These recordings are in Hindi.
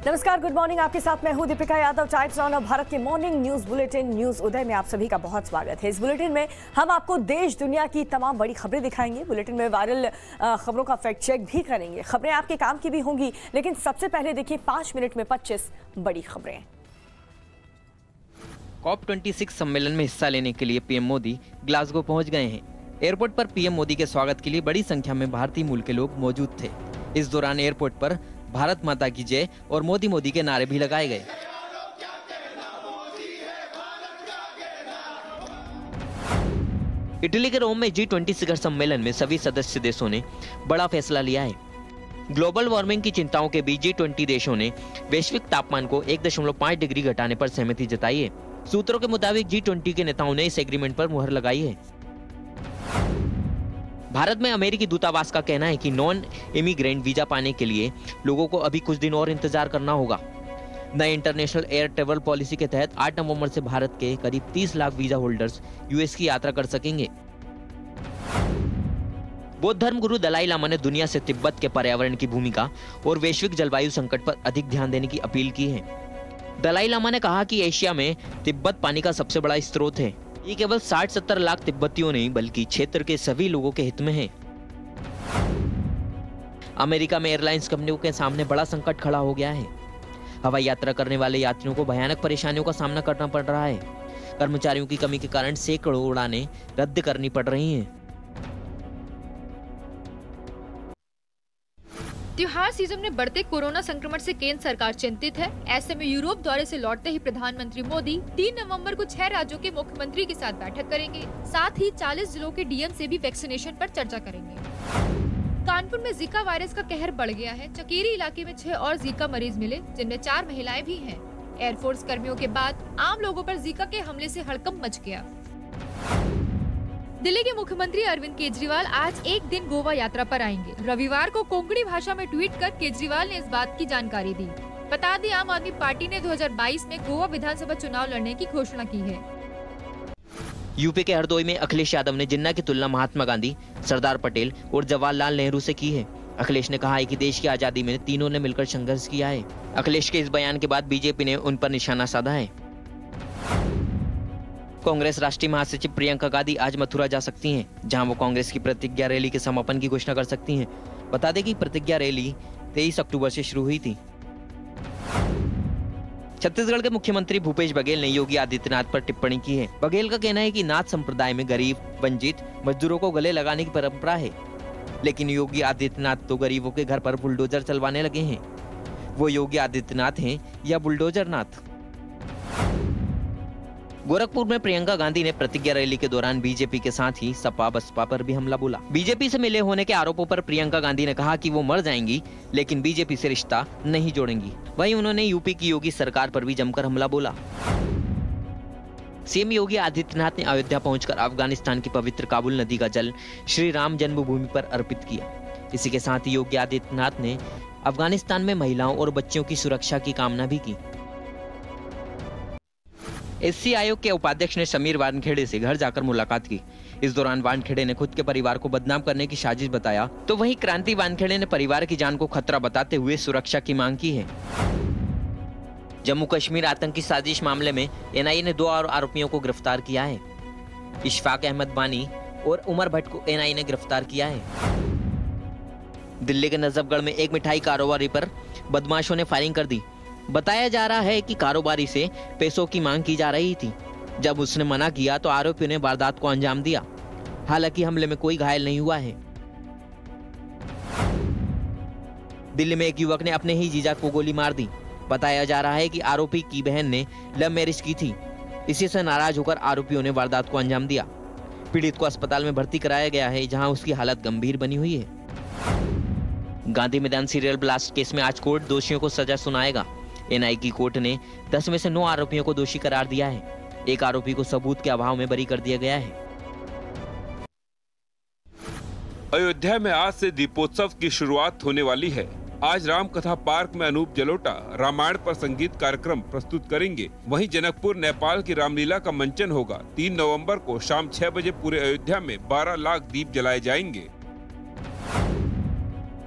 नमस्कार, गुड मॉर्निंग। आपके साथ मैं हूं दीपिका यादव। टाइम्स नाउ भारत के मॉर्निंग न्यूज बुलेटिन न्यूज उदय में आप सभी का बहुत स्वागत है। इस बुलेटिन में हम आपको देश दुनिया की तमाम बड़ी खबरें दिखाएंगे। बुलेटिन में वायरल खबरों का फैक्ट चेक भी करेंगे। खबरें आपके काम की भी होंगी, लेकिन सबसे पहले देखिए 5 मिनट में 25 बड़ी खबरें। COP26 सम्मेलन में हिस्सा लेने के लिए पीएम मोदी ग्लासगो पहुंच गए हैं। एयरपोर्ट पर पीएम मोदी के स्वागत के लिए बड़ी संख्या में भारतीय मूल के लोग मौजूद थे। इस दौरान एयरपोर्ट पर भारत माता की जय और मोदी मोदी के नारे भी लगाए गए। इटली के रोम में G20 शिखर सम्मेलन में सभी सदस्य देशों ने बड़ा फैसला लिया है। ग्लोबल वार्मिंग की चिंताओं के बीच G20 देशों ने वैश्विक तापमान को 1.5 डिग्री घटाने पर सहमति जताई है। सूत्रों के मुताबिक G20 के नेताओं ने इस एग्रीमेंट पर मुहर लगाई है। भारत में अमेरिकी दूतावास का कहना है कि नॉन इमिग्रेंट वीजा पाने के लिए लोगों को अभी कुछ दिन और इंतजार करना होगा। नए इंटरनेशनल एयर ट्रेवल पॉलिसी के तहत 8 नवंबर से भारत के करीब 30 लाख वीजा होल्डर्स यूएस की यात्रा कर सकेंगे। बौद्ध धर्म गुरु दलाई लामा ने दुनिया से तिब्बत के पर्यावरण की भूमिका और वैश्विक जलवायु संकट पर अधिक ध्यान देने की अपील की है। दलाई लामा ने कहा कि एशिया में तिब्बत पानी का सबसे बड़ा स्रोत है। ये केवल 60-70 लाख तिब्बतियों नहीं बल्कि क्षेत्र के सभी लोगों के हित में है। अमेरिका में एयरलाइंस कंपनियों के सामने बड़ा संकट खड़ा हो गया है। हवाई यात्रा करने वाले यात्रियों को भयानक परेशानियों का सामना करना पड़ रहा है। कर्मचारियों की कमी के कारण सैकड़ों उड़ानें रद्द करनी पड़ रही हैं। त्योहार सीजन में बढ़ते कोरोना संक्रमण से केंद्र सरकार चिंतित है। ऐसे में यूरोप दौरे से लौटते ही प्रधानमंत्री मोदी 3 नवंबर को 6 राज्यों के मुख्यमंत्री के साथ बैठक करेंगे। साथ ही 40 जिलों के डीएम से भी वैक्सीनेशन पर चर्चा करेंगे। कानपुर में जीका वायरस का कहर बढ़ गया है। चकेरी इलाके में 6 और जीका मरीज मिले, जिनमें 4 महिलाएं भी हैं। एयरफोर्स कर्मियों के बाद आम लोगों पर जीका के हमले से हड़कंप मच गया। दिल्ली के मुख्यमंत्री अरविंद केजरीवाल आज एक दिन गोवा यात्रा पर आएंगे। रविवार को कोंकणी भाषा में ट्वीट कर केजरीवाल ने इस बात की जानकारी दी। बता दें, आम आदमी पार्टी ने 2022 में गोवा विधानसभा चुनाव लड़ने की घोषणा की है। यूपी के हरदोई में अखिलेश यादव ने जिन्ना की तुलना महात्मा गांधी, सरदार पटेल और जवाहरलाल नेहरू से की है। अखिलेश ने कहा है कि देश की आजादी में तीनों ने मिलकर संघर्ष किया है। अखिलेश के इस बयान के बाद बीजेपी ने उन पर निशाना साधा है। कांग्रेस राष्ट्रीय महासचिव प्रियंका गांधी आज मथुरा जा सकती हैं, जहां वो कांग्रेस की प्रतिज्ञा रैली के समापन की घोषणा कर सकती हैं। बता दें कि प्रतिज्ञा रैली 23 अक्टूबर से शुरू हुई थी। छत्तीसगढ़ के मुख्यमंत्री भूपेश बघेल ने योगी आदित्यनाथ पर टिप्पणी की है। बघेल का कहना है कि नाथ संप्रदाय में गरीब, वंचित, मजदूरों को गले लगाने की परंपरा है, लेकिन योगी आदित्यनाथ तो गरीबों के घर पर बुलडोजर चलवाने लगे हैं। वो योगी आदित्यनाथ हैं या बुलडोजर नाथ? गोरखपुर में प्रियंका गांधी ने प्रतिज्ञा रैली के दौरान बीजेपी के साथ ही सपा बसपा पर भी हमला बोला। बीजेपी से मिले होने के आरोपों पर प्रियंका गांधी ने कहा कि वो मर जाएंगी, लेकिन बीजेपी से रिश्ता नहीं जोड़ेंगी। वहीं उन्होंने यूपी की योगी सरकार पर भी जमकर हमला बोला। सीएम योगी आदित्यनाथ ने अयोध्या पहुंचकर अफगानिस्तान की पवित्र काबुल नदी का जल श्री राम जन्मभूमि पर अर्पित किया। इसी के साथ ही योगी आदित्यनाथ ने अफगानिस्तान में महिलाओं और बच्चियों की सुरक्षा की कामना भी की। एससी आयोग के उपाध्यक्ष ने समीर वानखेड़े से घर जाकर मुलाकात की। इस दौरान वानखेड़े ने खुद के परिवार को बदनाम करने की साजिश बताया, तो वहीं क्रांति वानखेड़े ने परिवार की जान को खतरा बताते हुए सुरक्षा की मांग की है। जम्मू कश्मीर आतंकी साजिश मामले में एनआईए ने 2 और आरोपियों को गिरफ्तार किया है। इशफाक अहमद बानी और उमर भट्ट को एनआईए ने गिरफ्तार किया है। दिल्ली के नजफगढ़ में एक मिठाई कारोबारी पर बदमाशों ने फायरिंग कर दी। बताया जा रहा है कि कारोबारी से पैसों की मांग की जा रही थी। जब उसने मना किया तो आरोपियों ने वारदात को अंजाम दिया। हालांकि हमले में कोई घायल नहीं हुआ है। दिल्ली में एक युवक ने अपने ही जीजा को गोली मार दी। बताया जा रहा है कि आरोपी की बहन ने लव मैरिज की थी। इसी से नाराज होकर आरोपियों ने वारदात को अंजाम दिया। पीड़ित को अस्पताल में भर्ती कराया गया है, जहां उसकी हालत गंभीर बनी हुई है। गांधी मैदान सीरियल ब्लास्ट केस में आज कोर्ट दोषियों को सजा सुनाएगा। एनआईए की कोर्ट ने 10 में से 9 आरोपियों को दोषी करार दिया है। एक आरोपी को सबूत के अभाव में बरी कर दिया गया है। अयोध्या में आज से दीपोत्सव की शुरुआत होने वाली है। आज राम कथा पार्क में अनूप जलोटा रामायण पर संगीत कार्यक्रम प्रस्तुत करेंगे। वहीं जनकपुर नेपाल की रामलीला का मंचन होगा। 3 नवंबर को शाम 6 बजे पूरे अयोध्या में 12 लाख दीप जलाए जाएंगे।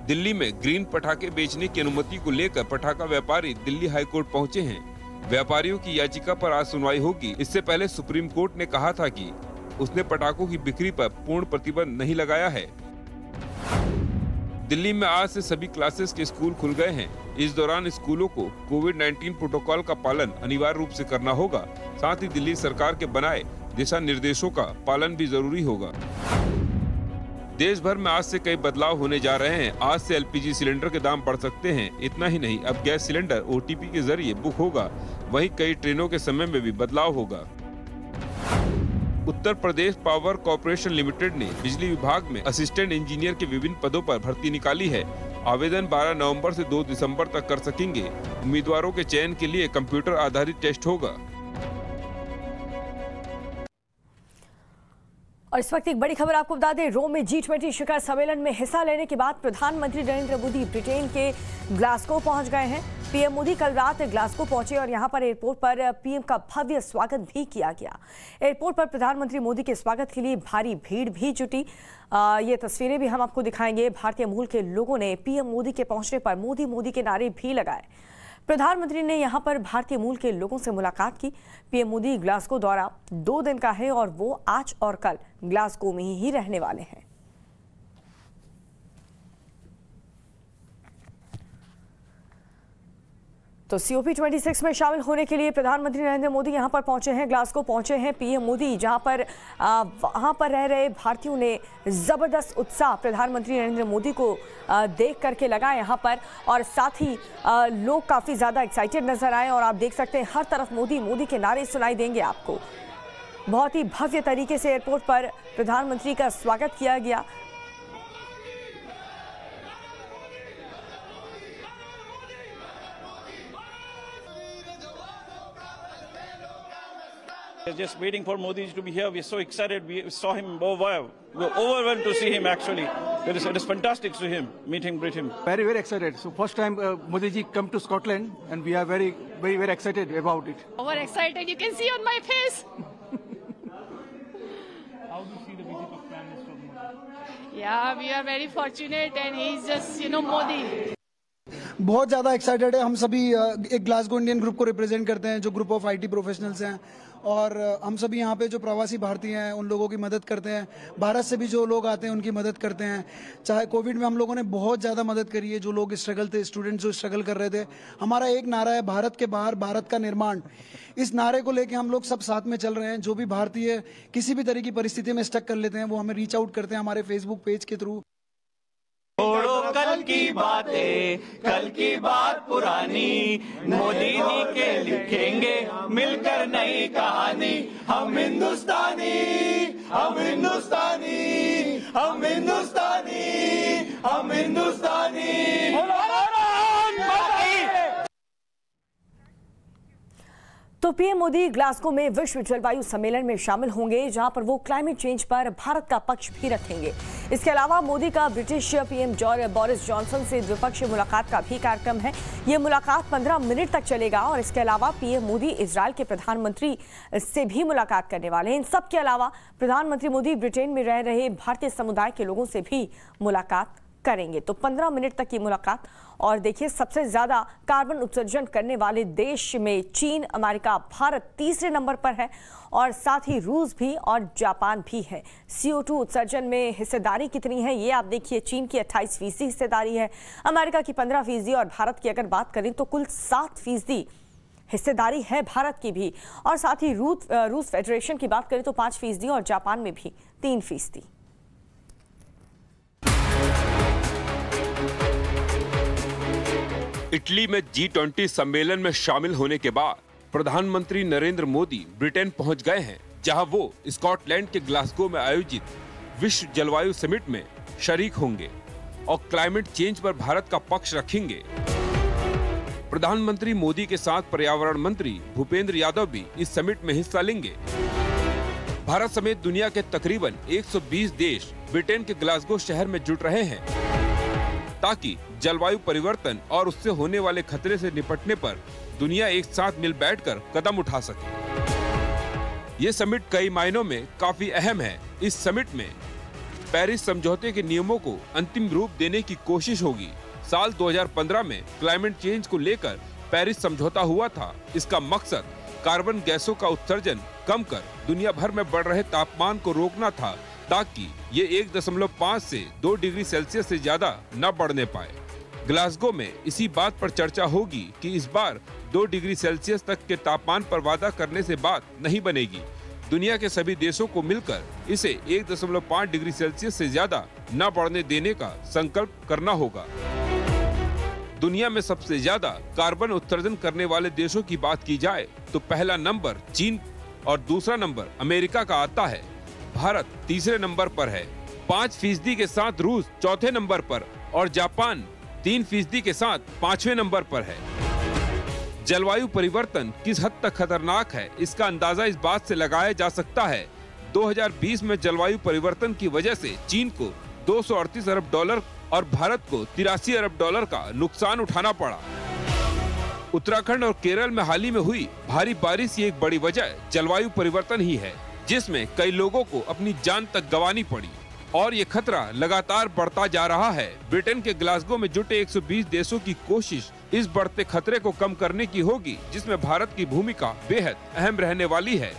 दिल्ली में ग्रीन पटाखे बेचने की अनुमति को लेकर पटाखा व्यापारी दिल्ली हाई कोर्ट पहुँचे हैं। व्यापारियों की याचिका पर आज सुनवाई होगी। इससे पहले सुप्रीम कोर्ट ने कहा था कि उसने पटाखों की बिक्री पर पूर्ण प्रतिबंध नहीं लगाया है। दिल्ली में आज से सभी क्लासेस के स्कूल खुल गए हैं। इस दौरान स्कूलों को कोविड-19 प्रोटोकॉल का पालन अनिवार्य रूप से करना होगा। साथ ही दिल्ली सरकार के बनाए दिशा निर्देशों का पालन भी जरूरी होगा। देश भर में आज से कई बदलाव होने जा रहे हैं। आज से एलपीजी सिलेंडर के दाम बढ़ सकते हैं। इतना ही नहीं, अब गैस सिलेंडर ओटीपी के जरिए बुक होगा। वहीं कई ट्रेनों के समय में भी बदलाव होगा। Uttar Pradesh power corporation limited ने बिजली विभाग में असिस्टेंट इंजीनियर के विभिन्न पदों पर भर्ती निकाली है। आवेदन 12 नवंबर से 2 दिसंबर तक कर सकेंगे। उम्मीदवारों के चयन के लिए कंप्यूटर आधारित टेस्ट होगा। और इस वक्त एक बड़ी खबर आपको बता दें, रोम में G20 शिखर सम्मेलन में हिस्सा लेने के बाद प्रधानमंत्री नरेंद्र मोदी ब्रिटेन के ग्लासगो पहुंच गए हैं। पीएम मोदी कल रात ग्लासगो पहुंचे और यहां पर एयरपोर्ट पर पीएम का भव्य स्वागत भी किया गया। एयरपोर्ट पर प्रधानमंत्री मोदी के स्वागत के लिए भारी भीड़ भी जुटी। ये तस्वीरें भी हम आपको दिखाएंगे। भारतीय मूल के लोगों ने पीएम मोदी के पहुंचने पर मोदी मोदी के नारे भी लगाए। प्रधानमंत्री ने यहां पर भारतीय मूल के लोगों से मुलाकात की। पीएम मोदी ग्लासगो दौरा 2 दिन का है और वो आज और कल ग्लासगो में ही रहने वाले हैं। तो COP26 में शामिल होने के लिए प्रधानमंत्री नरेंद्र मोदी यहां पर पहुंचे हैं, ग्लासगो पहुंचे हैं पीएम मोदी, जहां पर वहां पर रह रहे भारतीयों ने जबरदस्त उत्साह प्रधानमंत्री नरेंद्र मोदी को देख करके लगा यहां पर। और साथ ही लोग काफी ज्यादा एक्साइटेड नजर आए और आप देख सकते हैं हर तरफ मोदी मोदी के नारे सुनाई देंगे आपको। बहुत ही भव्य तरीके से एयरपोर्ट पर प्रधानमंत्री का स्वागत किया गया। Just waiting for Modi to be here. We're so excited. We saw him overwhelmed. We're overwhelmed to see him. Actually, it is fantastic to him meet him, greet him. Very excited. So first time Modi ji come to Scotland, and we are very excited about it. Over excited. You can see on my face. How do you see the visit of Prime Minister Modi? Yeah, we are very fortunate, and he's just Modi. बहुत ज़्यादा एक्साइटेड है। हम सभी एक ग्लासगो इंडियन ग्रुप को रिप्रेजेंट करते हैं, जो ग्रुप ऑफ IT प्रोफेशनल्स हैं, और हम सभी यहाँ पे जो प्रवासी भारतीय हैं उन लोगों की मदद करते हैं। भारत से भी जो लोग आते हैं उनकी मदद करते हैं। चाहे कोविड में हम लोगों ने बहुत ज़्यादा मदद करी है। जो लोग स्ट्रगल थे, स्टूडेंट्स जो स्ट्रगल कर रहे थे, हमारा एक नारा है, भारत के बाहर भारत का निर्माण। इस नारे को लेके हम लोग सब साथ में चल रहे हैं। जो भी भारतीय किसी भी तरह की परिस्थिति में स्टक कर लेते हैं वो हमें रीच आउट करते हैं हमारे फेसबुक पेज के थ्रू। छोड़ो कल की बातें, कल की बात पुरानी, मोदी जी के लिखेंगे मिलकर नई कहानी। हम हिंदुस्तानी, हम हिंदुस्तानी, हम हिंदुस्तानी, हम हिंदुस्तानी। तो पीएम मोदी ग्लासगो में विश्व जलवायु सम्मेलन में शामिल होंगे, जहां पर वो क्लाइमेट चेंज पर भारत का पक्ष भी रखेंगे। इसके अलावा मोदी का ब्रिटिश पीएम बोरिस जॉनसन से द्विपक्षीय मुलाकात का भी कार्यक्रम है। ये मुलाकात 15 मिनट तक चलेगा और इसके अलावा पीएम मोदी इजरायल के प्रधानमंत्री से भी मुलाकात करने वाले हैं। इन सब के अलावा प्रधानमंत्री मोदी ब्रिटेन में रह रहे भारतीय समुदाय के लोगों से भी मुलाकात करेंगे। तो 15 मिनट तक की मुलाकात। और देखिए, सबसे ज्यादा कार्बन उत्सर्जन करने वाले देश में चीन, अमेरिका, भारत तीसरे नंबर पर है और साथ ही रूस भी और जापान भी है। CO2 उत्सर्जन में हिस्सेदारी कितनी है ये आप देखिए। चीन की 28% हिस्सेदारी है, अमेरिका की 15% और भारत की अगर बात करें तो कुल 7% हिस्सेदारी है भारत की भी। और साथ ही रूस फेडरेशन की बात करें तो 5% और जापान में भी 3%। इटली में G20 सम्मेलन में शामिल होने के बाद प्रधानमंत्री नरेंद्र मोदी ब्रिटेन पहुंच गए हैं, जहां वो स्कॉटलैंड के ग्लासगो में आयोजित विश्व जलवायु समिट में शरीक होंगे और क्लाइमेट चेंज पर भारत का पक्ष रखेंगे। प्रधानमंत्री मोदी के साथ पर्यावरण मंत्री भूपेंद्र यादव भी इस समिट में हिस्सा लेंगे। भारत समेत दुनिया के तकरीबन 120 देश ब्रिटेन के ग्लासगो शहर में जुट रहे हैं ताकि जलवायु परिवर्तन और उससे होने वाले खतरे से निपटने पर दुनिया एक साथ मिल बैठकर कदम उठा सके। ये समिट कई मायनों में काफी अहम है। इस समिट में पेरिस समझौते के नियमों को अंतिम रूप देने की कोशिश होगी। साल 2015 में क्लाइमेट चेंज को लेकर पेरिस समझौता हुआ था। इसका मकसद कार्बन गैसों का उत्सर्जन कम कर दुनिया भर में बढ़ रहे तापमान को रोकना था, ताकि ये 1.5 से 2 डिग्री सेल्सियस से ज्यादा न बढ़ने पाए। ग्लासगो में इसी बात पर चर्चा होगी कि इस बार 2 डिग्री सेल्सियस तक के तापमान पर वादा करने से बात नहीं बनेगी। दुनिया के सभी देशों को मिलकर इसे 1.5 डिग्री सेल्सियस से ज्यादा न बढ़ने देने का संकल्प करना होगा। दुनिया में सबसे ज्यादा कार्बन उत्सर्जन करने वाले देशों की बात की जाए तो पहला नंबर चीन और दूसरा नंबर अमेरिका का आता है। भारत तीसरे नंबर पर है। 5% के साथ रूस चौथे नंबर पर और जापान 3% के साथ 5वें नंबर पर है। जलवायु परिवर्तन किस हद तक खतरनाक है, इसका अंदाजा इस बात से लगाया जा सकता है। 2020 में जलवायु परिवर्तन की वजह से चीन को $238 अरब और भारत को $83 अरब का नुकसान उठाना पड़ा। उत्तराखंड और केरल में हाल ही में हुई भारी बारिश की एक बड़ी वजह जलवायु परिवर्तन ही है, जिसमें कई लोगों को अपनी जान तक गंवानी पड़ी और ये खतरा लगातार बढ़ता जा रहा है। ब्रिटेन के ग्लासगो में जुटे 120 देशों की कोशिश इस बढ़ते खतरे को कम करने की होगी, जिसमें भारत की भूमिका बेहद अहम रहने वाली है।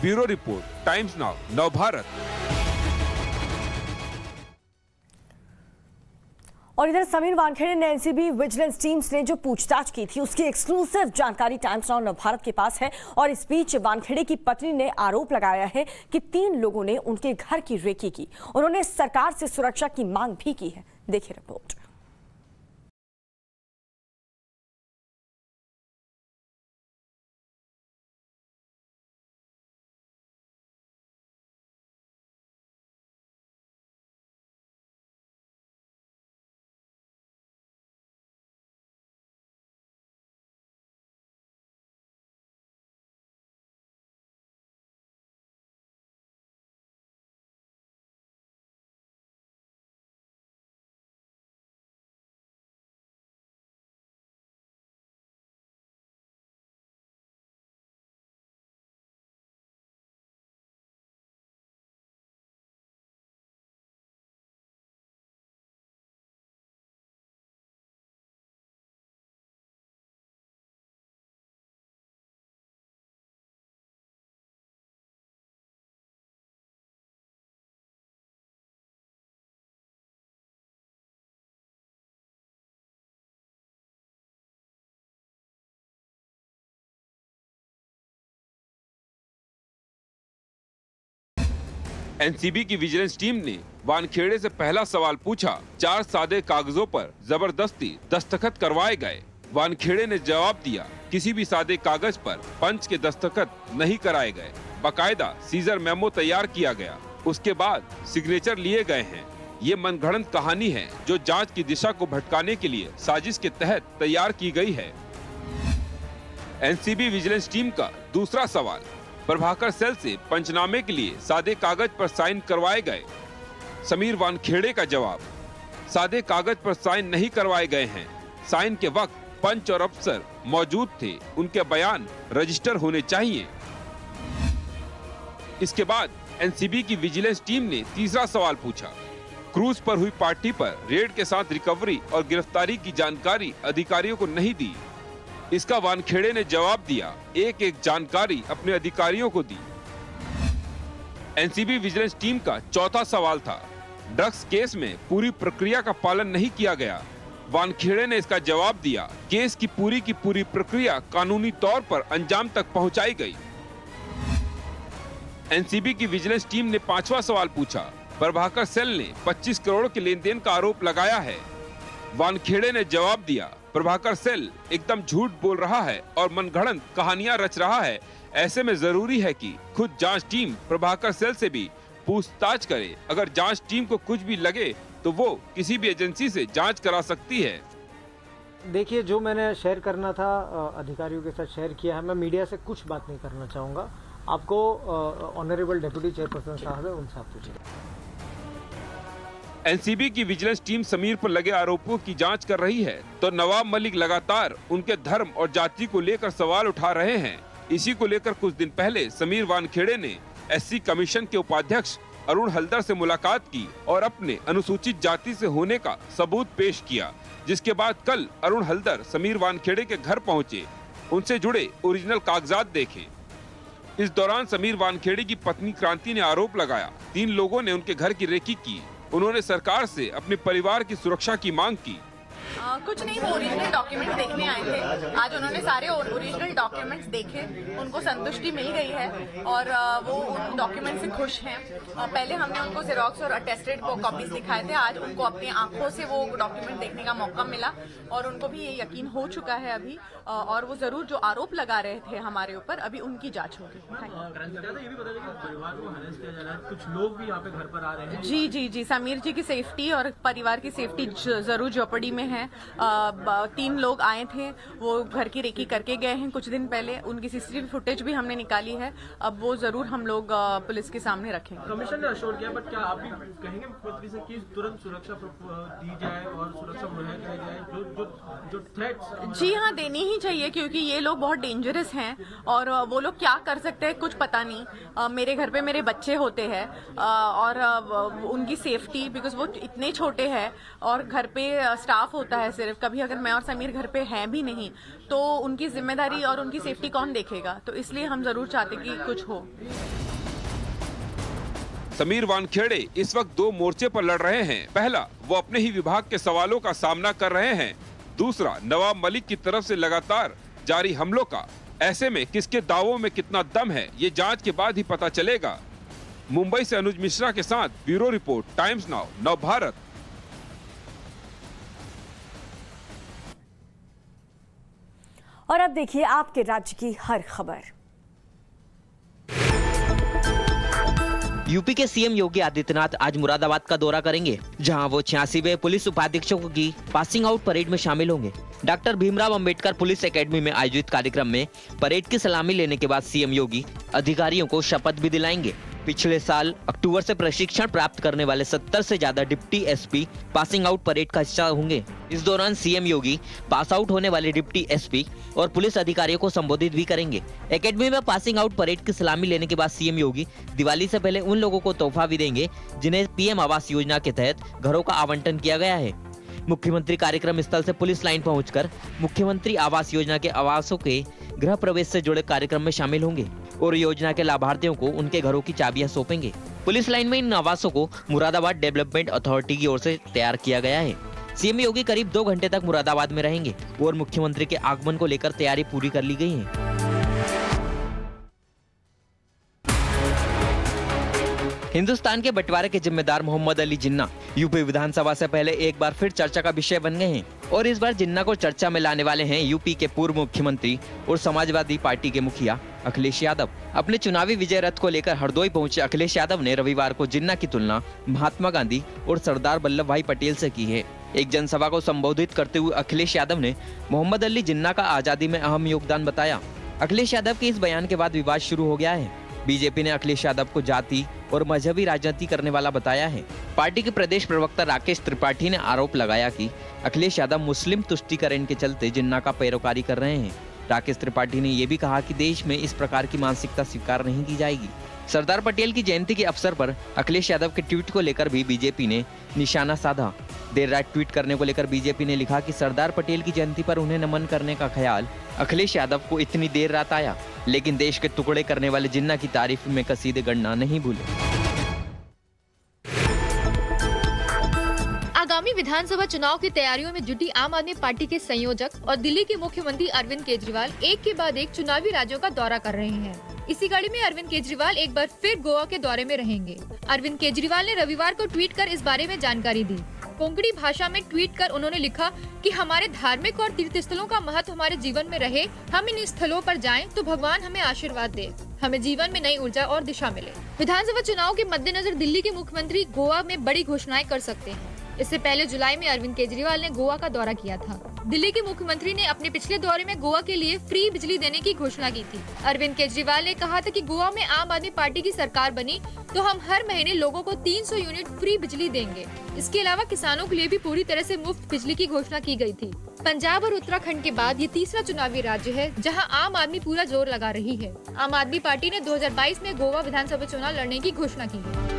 Bureau report, times now, Navbharat. और इधर समीर वानखेड़े ने एनसीबी विजिलेंस टीम्स ने जो पूछताछ की थी उसकी एक्सक्लूसिव जानकारी टाइम्स नाउ नवभारत के पास है। और इस बीच वानखेड़े की पत्नी ने आरोप लगाया है कि 3 लोगों ने उनके घर की रेकी की। उन्होंने सरकार से सुरक्षा की मांग भी की है। देखिए रिपोर्ट। एनसीबी की विजिलेंस टीम ने वानखेड़े से पहला सवाल पूछा। 4 सादे कागजों पर जबरदस्ती दस्तखत करवाए गए। वानखेड़े ने जवाब दिया, किसी भी सादे कागज पर पंच के दस्तखत नहीं कराए गए। बाकायदा सीजर मेमो तैयार किया गया, उसके बाद सिग्नेचर लिए गए हैं। ये मनगढ़ंत कहानी है जो जांच की दिशा को भटकाने के लिए साजिश के तहत तैयार की गई है। एनसीबी विजिलेंस टीम का दूसरा सवाल, प्रभाकर सेल से पंचनामे के लिए सादे कागज पर साइन करवाए गए। समीर वानखेड़े का जवाब, सादे कागज पर साइन नहीं करवाए गए हैं। साइन के वक्त पंच और अफसर मौजूद थे, उनके बयान रजिस्टर होने चाहिए। इसके बाद एनसीबी की विजिलेंस टीम ने तीसरा सवाल पूछा। क्रूज पर हुई पार्टी पर रेड के साथ रिकवरी और गिरफ्तारी की जानकारी अधिकारियों को नहीं दी। इसका वानखेड़े ने जवाब दिया, एक जानकारी अपने अधिकारियों को दी। एनसीबी विजिलेंस टीम का चौथा सवाल था, ड्रग्स केस में पूरी प्रक्रिया का पालन नहीं किया गया। वानखेड़े ने इसका जवाब दिया, केस की पूरी प्रक्रिया कानूनी तौर पर अंजाम तक पहुंचाई गई। एनसीबी की विजिलेंस टीम ने पांचवा सवाल पूछा। प्रभाकर सेल ने 25 करोड़ के लेन देन का आरोप लगाया है। वानखेड़े ने जवाब दिया, प्रभाकर सेल एकदम झूठ बोल रहा है और मनगढ़ंत कहानियां रच रहा है। ऐसे में जरूरी है कि खुद जांच टीम प्रभाकर सेल से भी पूछताछ करे। अगर जांच टीम को कुछ भी लगे तो वो किसी भी एजेंसी से जांच करा सकती है। देखिए, जो मैंने शेयर करना था अधिकारियों के साथ शेयर किया है। मैं मीडिया से कुछ बात नहीं करना चाहूँगा। आपको ऑनरेबल डिप्टी चेयरपर्सन साहब है, उनसे आप पूछिए। एनसीबी की विजिलेंस टीम समीर पर लगे आरोपों की जांच कर रही है तो नवाब मलिक लगातार उनके धर्म और जाति को लेकर सवाल उठा रहे हैं। इसी को लेकर कुछ दिन पहले समीर वानखेड़े ने एससी कमीशन के उपाध्यक्ष अरुण हल्दर से मुलाकात की और अपने अनुसूचित जाति से होने का सबूत पेश किया, जिसके बाद कल अरुण हल्दर समीर वानखेड़े के घर पहुंचे, उनसे जुड़े ओरिजिनल कागजात देखे। इस दौरान समीर वानखेड़े की पत्नी क्रांति ने आरोप लगाया 3 लोगों ने उनके घर की रेकी की। उन्होंने सरकार से अपने परिवार की सुरक्षा की मांग की। कुछ नहीं, वो ओरिजिनल डॉक्यूमेंट देखने आए थे। आज उन्होंने सारे ओरिजिनल डॉक्यूमेंट्स देखे, उनको संतुष्टि मिल गई है और वो उन डॉक्यूमेंट से खुश हैं। पहले हमने उनको जेरोक्स और अटेस्टेड कॉपीज दिखाए थे, आज उनको अपनी आंखों से वो डॉक्यूमेंट देखने का मौका मिला और उनको भी ये यकीन हो चुका है अभी, और वो जरूर जो आरोप लगा रहे थे हमारे ऊपर, अभी उनकी जाँच होगी। कुछ लोग भी यहाँ पे घर पर आ रहे हैं। जी, समीर जी की सेफ्टी और परिवार की सेफ्टी जरूर चौपड़ी में है। 3 लोग आए थे, वो घर की रेकी करके गए हैं कुछ दिन पहले, उनकी सीसीटीवी फुटेज भी हमने निकाली है, अब वो जरूर हम लोग पुलिस के सामने रखेंगे। कमिश्नर ने अश्योर किया, बट क्या आप भी कहेंगे मुख्यमंत्री से कि तुरंत सुरक्षा दी जाए और सुरक्षा मुहैया कराई जाए जो थ्रेट्स? जी हाँ, देनी ही चाहिए, क्योंकि ये लोग बहुत डेंजरस हैं और वो लोग क्या कर सकते हैं कुछ पता नहीं। मेरे घर पे मेरे बच्चे होते हैं और उनकी सेफ्टी, बिकॉज वो इतने छोटे हैं और घर पे स्टाफ होता है सिर्फ, कभी अगर मैं और समीर घर पे हैं भी नहीं तो उनकी जिम्मेदारी और उनकी सेफ्टी कौन देखेगा, तो इसलिए हम जरूर चाहते कि कुछ हो। समीर वानखेड़े इस वक्त 2 मोर्चे पर लड़ रहे हैं। पहला, वो अपने ही विभाग के सवालों का सामना कर रहे हैं। दूसरा, नवाब मलिक की तरफ से लगातार जारी हमलों का। ऐसे में किसके दावों में कितना दम है, ये जांच के बाद ही पता चलेगा। मुंबई से अनुज मिश्रा के साथ ब्यूरो रिपोर्ट, टाइम्स नाउ, नव भारत। और अब देखिए आपके राज्य की हर खबर। यूपी के सीएम योगी आदित्यनाथ आज मुरादाबाद का दौरा करेंगे, जहां वो 86वें पुलिस उपाधीक्षकों की पासिंग आउट परेड में शामिल होंगे। Doctor Bhimrao Ambedkar police academy में आयोजित कार्यक्रम में परेड की सलामी लेने के बाद सीएम योगी अधिकारियों को शपथ भी दिलाएंगे। पिछले साल अक्टूबर से प्रशिक्षण प्राप्त करने वाले 70 से ज्यादा deputy SP passing out parade का हिस्सा होंगे। इस दौरान सीएम योगी पास आउट होने वाले डिप्टी एसपी और पुलिस अधिकारियों को संबोधित भी करेंगे। एकेडमी में पासिंग आउट परेड की सलामी लेने के बाद सीएम योगी दिवाली से पहले उन लोगों को तोहफा भी देंगे जिन्हें पीएम आवास योजना के तहत घरों का आवंटन किया गया है। मुख्यमंत्री कार्यक्रम स्थल से पुलिस लाइन पहुंचकर मुख्यमंत्री आवास योजना के आवासों के गृह प्रवेश से जुड़े कार्यक्रम में शामिल होंगे और योजना के लाभार्थियों को उनके घरों की चाबियां सौंपेंगे। पुलिस लाइन में इन आवासों को मुरादाबाद डेवलपमेंट अथॉरिटी की ओर से तैयार किया गया है। सीएम योगी करीब 2 घंटे तक मुरादाबाद में रहेंगे और मुख्यमंत्री के आगमन को लेकर तैयारी पूरी कर ली गई है। हिंदुस्तान के बंटवारे के जिम्मेदार मोहम्मद अली जिन्ना यूपी विधानसभा से पहले एक बार फिर चर्चा का विषय बन गए हैं और इस बार जिन्ना को चर्चा में लाने वाले हैं यूपी के पूर्व मुख्यमंत्री और समाजवादी पार्टी के मुखिया अखिलेश यादव। अपने चुनावी विजय रथ को लेकर हरदोई पहुंचे अखिलेश यादव ने रविवार को जिन्ना की तुलना महात्मा गांधी और सरदार वल्लभ भाई पटेल से की है। एक जनसभा को संबोधित करते हुए अखिलेश यादव ने मोहम्मद अली जिन्ना का आजादी में अहम योगदान बताया। अखिलेश यादव के इस बयान के बाद विवाद शुरू हो गया है। बीजेपी ने अखिलेश यादव को जाति और मजहबी राजनीति करने वाला बताया है। पार्टी के प्रदेश प्रवक्ता राकेश त्रिपाठी ने आरोप लगाया कि अखिलेश यादव मुस्लिम तुष्टीकरण के चलते जिन्ना का पैरोकारी कर रहे हैं। राकेश त्रिपाठी ने यह भी कहा कि देश में इस प्रकार की मानसिकता स्वीकार नहीं की जाएगी। सरदार पटेल की जयंती के अवसर पर अखिलेश यादव के ट्वीट को लेकर भी बीजेपी ने निशाना साधा। देर रात ट्वीट करने को लेकर बीजेपी ने लिखा कि सरदार पटेल की जयंती पर उन्हें नमन करने का ख्याल अखिलेश यादव को इतनी देर रात आया, लेकिन देश के टुकड़े करने वाले जिन्ना की तारीफ में कसीदे गढ़ना नहीं भूले। आगामी विधानसभा चुनाव की तैयारियों में जुटी आम आदमी पार्टी के संयोजक और दिल्ली के मुख्यमंत्री अरविंद केजरीवाल एक के बाद एक चुनावी राज्यों का दौरा कर रहे हैं। इसी कड़ी में अरविंद केजरीवाल एक बार फिर गोवा के दौरे में रहेंगे। अरविंद केजरीवाल ने रविवार को ट्वीट कर इस बारे में जानकारी दी। कोंकणी भाषा में ट्वीट कर उन्होंने लिखा कि हमारे धार्मिक और तीर्थ स्थलों का महत्व हमारे जीवन में रहे। हम इन स्थलों पर जाएं तो भगवान हमें आशीर्वाद दे, हमें जीवन में नई ऊर्जा और दिशा मिले। विधानसभा चुनाव के मद्देनजर दिल्ली के मुख्यमंत्री गोवा में बड़ी घोषणाएं कर सकते हैं। इससे पहले जुलाई में अरविंद केजरीवाल ने गोवा का दौरा किया था। दिल्ली के मुख्यमंत्री ने अपने पिछले दौरे में गोवा के लिए फ्री बिजली देने की घोषणा की थी। अरविंद केजरीवाल ने कहा था कि गोवा में आम आदमी पार्टी की सरकार बनी तो हम हर महीने लोगों को 300 यूनिट फ्री बिजली देंगे। इसके अलावा किसानों के लिए भी पूरी तरह से मुफ्त बिजली की घोषणा की गई थी। पंजाब और उत्तराखंड के बाद ये तीसरा चुनावी राज्य है जहां आम आदमी पूरा जोर लगा रही है। आम आदमी पार्टी ने 2022 में गोवा विधानसभा चुनाव लड़ने की घोषणा की है।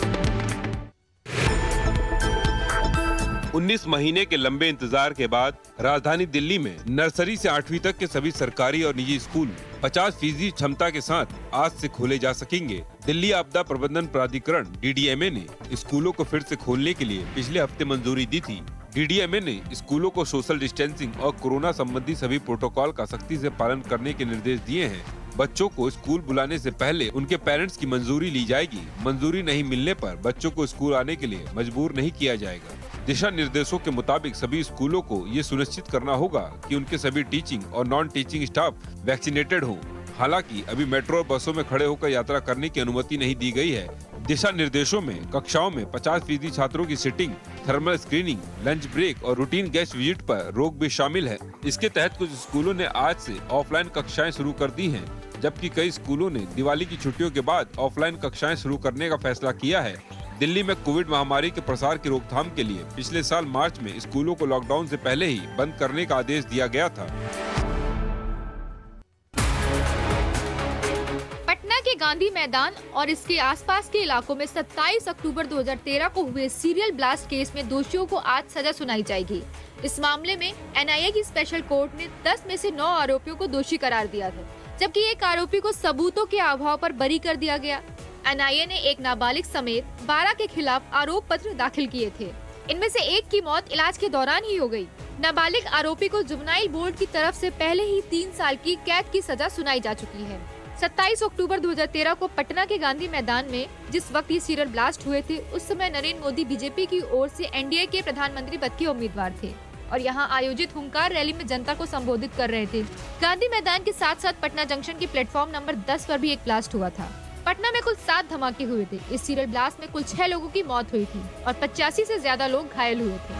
19 महीने के लंबे इंतजार के बाद राजधानी दिल्ली में नर्सरी से 8वीं तक के सभी सरकारी और निजी स्कूल 50% क्षमता के साथ आज से खोले जा सकेंगे। दिल्ली आपदा प्रबंधन प्राधिकरण DDMA ने स्कूलों को फिर से खोलने के लिए पिछले हफ्ते मंजूरी दी थी। DDMA ने स्कूलों को सोशल डिस्टेंसिंग और कोरोना संबंधी सभी प्रोटोकॉल का सख्ती से पालन करने के निर्देश दिए हैं। बच्चों को स्कूल बुलाने से पहले उनके पेरेंट्स की मंजूरी ली जाएगी। मंजूरी नहीं मिलने पर बच्चों को स्कूल आने के लिए मजबूर नहीं किया जाएगा। दिशा निर्देशों के मुताबिक सभी स्कूलों को ये सुनिश्चित करना होगा कि उनके सभी टीचिंग और नॉन टीचिंग स्टाफ वैक्सीनेटेड हो। हालांकि अभी मेट्रो और बसों में खड़े होकर यात्रा करने की अनुमति नहीं दी गई है। दिशा निर्देशों में कक्षाओं में 50% छात्रों की seating, thermal screening, lunch break और रूटीन गेस्ट विजिट पर रोक भी शामिल है। इसके तहत कुछ स्कूलों ने आज से ऑफलाइन कक्षाएं शुरू कर दी हैं, जबकि कई स्कूलों ने दिवाली की छुट्टियों के बाद ऑफलाइन कक्षाएं शुरू करने का फैसला किया है। दिल्ली में कोविड महामारी के प्रसार की रोकथाम के लिए पिछले साल मार्च में स्कूलों को लॉकडाउन से पहले ही बंद करने का आदेश दिया गया था। पटना के गांधी मैदान और इसके आसपास के इलाकों में 27 अक्टूबर 2013 को हुए सीरियल ब्लास्ट केस में दोषियों को आज सजा सुनाई जाएगी। इस मामले में NIA की स्पेशल कोर्ट ने 10 में से 9 आरोपियों को दोषी करार दिया था, जबकि एक आरोपी को सबूतों के अभाव पर बरी कर दिया गया। NIA ने एक नाबालिग समेत 12 के खिलाफ आरोप पत्र दाखिल किए थे। इनमें से एक की मौत इलाज के दौरान ही हो गई। नाबालिग आरोपी को जुवेनाइल बोर्ड की तरफ से पहले ही 3 साल की कैद की सजा सुनाई जा चुकी है। 27 अक्टूबर 2013 को पटना के गांधी मैदान में जिस वक्त ये सीरियल ब्लास्ट हुए थे, उस समय नरेंद्र मोदी बीजेपी की ओर से NDA के प्रधानमंत्री पद के उम्मीदवार थे और यहाँ आयोजित हुंकार रैली में जनता को संबोधित कर रहे थे। गांधी मैदान के साथ साथ पटना जंक्शन के प्लेटफॉर्म नंबर 10 पर भी एक ब्लास्ट हुआ था। पटना में कुल 7 धमाके हुए थे। इस सीरियल ब्लास्ट में कुल 6 लोगों की मौत हुई थी और 85 से ज्यादा लोग घायल हुए थे।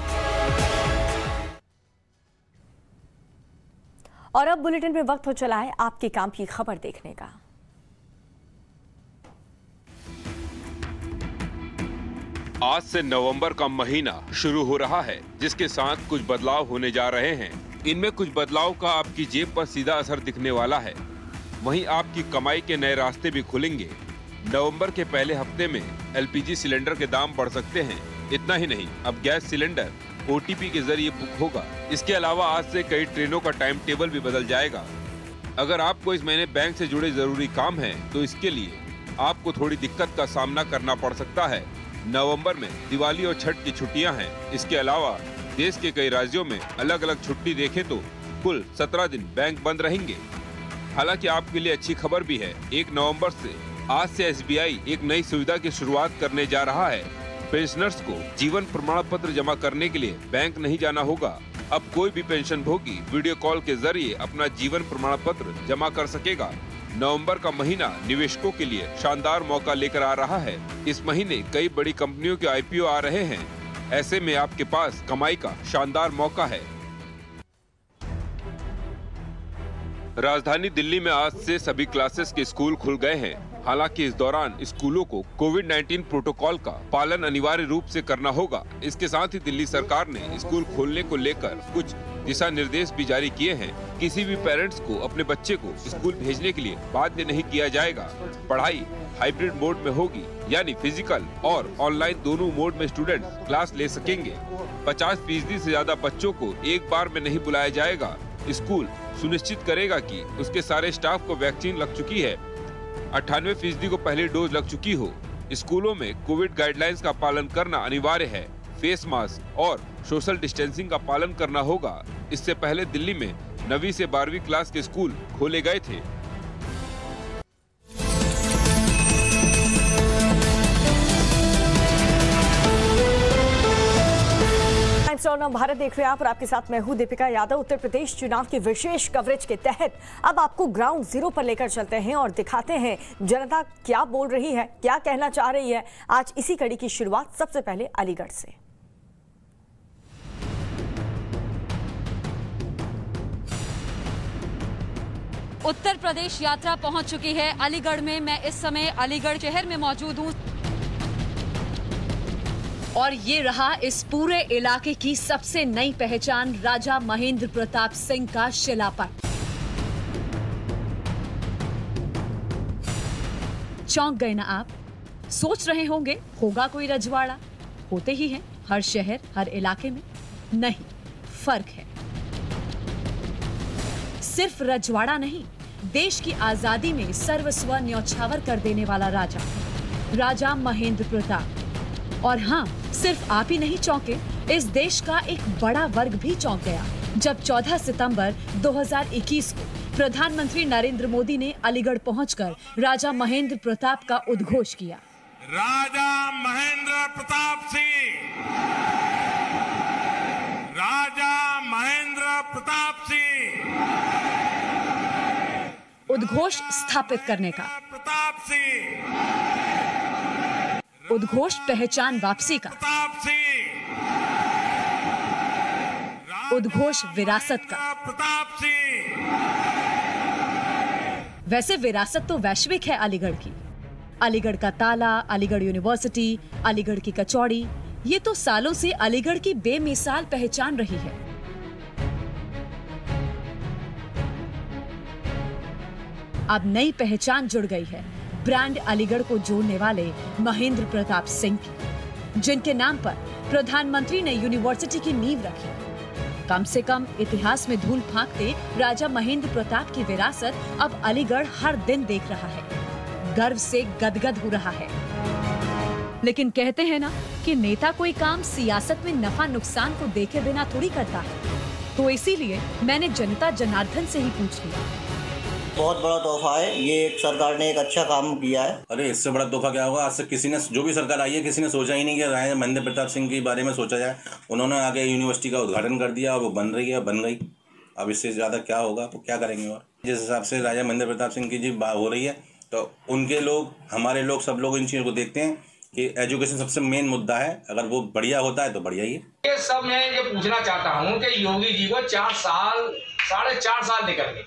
और अब बुलेटिन में वक्त हो चला है आपके काम की खबर देखने का। आज से नवंबर का महीना शुरू हो रहा है, जिसके साथ कुछ बदलाव होने जा रहे हैं। इनमें कुछ बदलाव का आपकी जेब पर सीधा असर दिखने वाला है। वहीं आपकी कमाई के नए रास्ते भी खुलेंगे। नवंबर के पहले हफ्ते में LPG सिलेंडर के दाम बढ़ सकते हैं। इतना ही नहीं, अब गैस सिलेंडर OTP के जरिए बुक होगा। इसके अलावा आज से कई ट्रेनों का टाइम टेबल भी बदल जाएगा। अगर आपको इस महीने बैंक से जुड़े जरूरी काम है तो इसके लिए आपको थोड़ी दिक्कत का सामना करना पड़ सकता है। नवंबर में दिवाली और छठ की छुट्टियां हैं। इसके अलावा देश के कई राज्यों में अलग अलग छुट्टी देखें तो कुल 17 दिन बैंक बंद रहेंगे। हालांकि आपके लिए अच्छी खबर भी है। 1 नवंबर से आज से SBI एक नई सुविधा की शुरुआत करने जा रहा है। पेंशनर्स को जीवन प्रमाण पत्र जमा करने के लिए बैंक नहीं जाना होगा। अब कोई भी पेंशन भोगी वीडियो कॉल के जरिए अपना जीवन प्रमाण पत्र जमा कर सकेगा। नवंबर का महीना निवेशकों के लिए शानदार मौका लेकर आ रहा है। इस महीने कई बड़ी कंपनियों के IPO आ रहे हैं। ऐसे में आपके पास कमाई का शानदार मौका है। राजधानी दिल्ली में आज से सभी क्लासेस के स्कूल खुल गए हैं। हालांकि इस दौरान स्कूलों को कोविड-19 प्रोटोकॉल का पालन अनिवार्य रूप से करना होगा। इसके साथ ही दिल्ली सरकार ने स्कूल खोलने को लेकर कुछ दिशा निर्देश भी जारी किए हैं। किसी भी पेरेंट्स को अपने बच्चे को स्कूल भेजने के लिए बाध्य नहीं किया जाएगा। पढ़ाई हाइब्रिड मोड में होगी, यानी फिजिकल और ऑनलाइन दोनों मोड में स्टूडेंट क्लास ले सकेंगे। 50% से ज्यादा बच्चों को एक बार में नहीं बुलाया जाएगा। स्कूल सुनिश्चित करेगा कि उसके सारे स्टाफ को वैक्सीन लग चुकी है, 98% को पहली डोज लग चुकी हो। स्कूलों में कोविड गाइडलाइंस का पालन करना अनिवार्य है। फेस मास्क और सोशल डिस्टेंसिंग का पालन करना होगा। इससे पहले दिल्ली में 9वीं से 12वीं क्लास के स्कूल खोले गए थे। भारत देख रहे हैं आप और आपके साथ मैं हूं दीपिका यादव। उत्तर प्रदेश चुनाव की विशेष कवरेज के तहत अब आपको ग्राउंड जीरो पर लेकर चलते हैं और दिखाते हैं जनता क्या बोल रही है, क्या कहना चाह रही है। आज इसी कड़ी की शुरुआत सबसे पहले अलीगढ़ से। उत्तर प्रदेश यात्रा पहुंच चुकी है अलीगढ़ में। मैं इस समय अलीगढ़ शहर में मौजूद हूं और ये रहा इस पूरे इलाके की सबसे नई पहचान, राजा महेंद्र प्रताप सिंह का शिलापट। चौंक गए ना आप? सोच रहे होंगे होगा कोई रजवाड़ा, होते ही है। हर शहर, हर इलाके में? नहीं, फर्क है। सिर्फ रजवाड़ा नहीं, देश की आजादी में सर्वस्व न्यौछावर कर देने वाला राजा, राजा महेंद्र प्रताप। और हाँ, सिर्फ आप ही नहीं चौंके, इस देश का एक बड़ा वर्ग भी चौंक गया जब 14 सितंबर 2021 को प्रधानमंत्री नरेंद्र मोदी ने अलीगढ़ पहुंचकर राजा महेंद्र प्रताप का उद्घोष किया। राजा महेंद्र प्रताप सिंह, राजा महेंद्र प्रताप सिंह, उद्घोष स्थापित करने का, प्रताप सिंह, उद्घोष पहचान वापसी का, प्रताप सिंह, उद्घोष विरासत का। प्रताप सिंह। वैसे विरासत तो वैश्विक है अलीगढ़ की। अलीगढ़ का ताला, अलीगढ़ यूनिवर्सिटी, अलीगढ़ की कचौड़ी, ये तो सालों से अलीगढ़ की बेमिसाल पहचान रही है। अब नई पहचान जुड़ गई है ब्रांड अलीगढ़ को जोड़ने वाले महेंद्र प्रताप सिंह की, जिनके नाम पर प्रधानमंत्री ने यूनिवर्सिटी की नींव रखी। कम से कम इतिहास में धूल फांकते राजा महेंद्र प्रताप की विरासत अब अलीगढ़ हर दिन देख रहा है, गर्व से गदगद हो रहा है। लेकिन कहते हैं ना कि नेता कोई काम सियासत में नफा नुकसान को देखे बिना थोड़ी करता है, तो इसीलिए मैंने जनता जनार्दन से ही पूछ लिया। बहुत बड़ा तोहफा है ये, सरकार ने एक अच्छा काम किया है। अरे इससे बड़ा तोहफा क्या होगा? आज से किसी ने, जो भी सरकार आई है, किसी ने सोचा ही नहीं कि राजा महेंद्र प्रताप सिंह के बारे में सोचा जाए। उन्होंने आगे यूनिवर्सिटी का उद्घाटन कर दिया और वो बन रही है, बन गई। अब इससे ज़्यादा क्या होगा, तो क्या करेंगे। और जिस हिसाब से राजा महेंद्र प्रताप सिंह की जी बात हो रही है, तो उनके लोग, हमारे लोग, सब लोग इन चीज़ों को देखते हैं कि एजुकेशन सबसे मेन मुद्दा है। अगर वो बढ़िया होता है तो बढ़िया ही है। ये सब मैं ये पूछना चाहता हूँ कि योगी जी को 4 साल, 4.5 साल निकल गए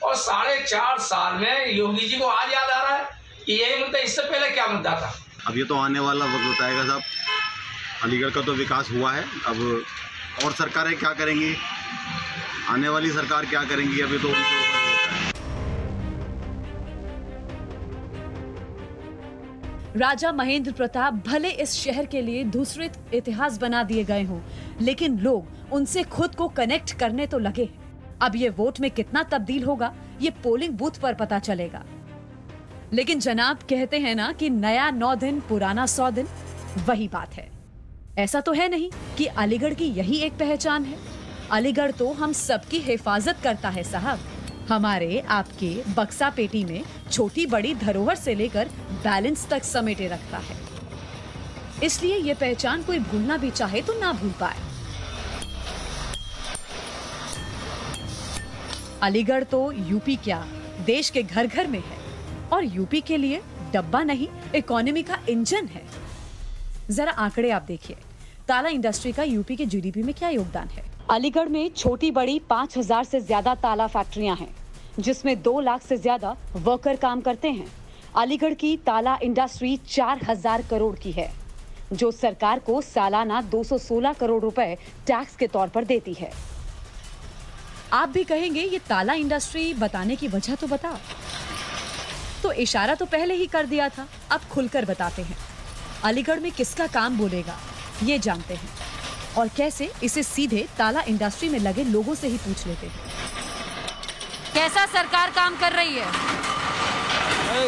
और 4.5 साल में योगी जी को आज याद आ रहा है कि यही मुद्दा, इससे पहले क्या मुद्दा था। अब ये तो आने वाला वक्त बताएगा साहब। अलीगढ़ का तो विकास हुआ है, अब और सरकारें क्या करेंगी, आने वाली सरकार क्या करेंगी, अभी तो उनके ऊपर होता है। राजा महेंद्र प्रताप भले इस शहर के लिए दूसरे इतिहास बना दिए गए हों, लेकिन लोग उनसे खुद को कनेक्ट करने तो लगे। अब ये वोट में कितना तब्दील होगा, ये पोलिंग बूथ पर पता चलेगा। लेकिन जनाब कहते हैं ना कि नया 9 दिन पुराना 100 दिन, वही बात है। ऐसा तो है नहीं कि अलीगढ़ की यही एक पहचान है। अलीगढ़ तो हम सबकी हिफाजत करता है साहब। हमारे आपके बक्सा पेटी में छोटी बड़ी धरोहर से लेकर बैलेंस तक समेटे रखता है। इसलिए ये पहचान कोई भूलना भी चाहे तो ना भूल पाए। अलीगढ़ तो यूपी क्या, देश के घर घर में है और यूपी के लिए डब्बा नहीं, इकोनॉमी का इंजन है। जरा आंकड़े आप देखिए, ताला इंडस्ट्री का यूपी के जीडीपी में क्या योगदान है। अलीगढ़ में छोटी बड़ी 5000 से ज्यादा ताला फैक्ट्रियां हैं, जिसमें 2 लाख से ज्यादा वर्कर काम करते हैं। अलीगढ़ की ताला इंडस्ट्री 4000 करोड़ की है, जो सरकार को सालाना 216 करोड़ रुपए टैक्स के तौर पर देती है। आप भी कहेंगे ये ताला इंडस्ट्री बताने की वजह तो बताओ। तो इशारा तो पहले ही कर दिया था, अब खुलकर बताते हैं। अलीगढ़ में किसका काम बोलेगा ये जानते हैं, और कैसे इसे सीधे ताला इंडस्ट्री में लगे लोगों से ही पूछ लेते हैं। कैसा सरकार काम कर रही है?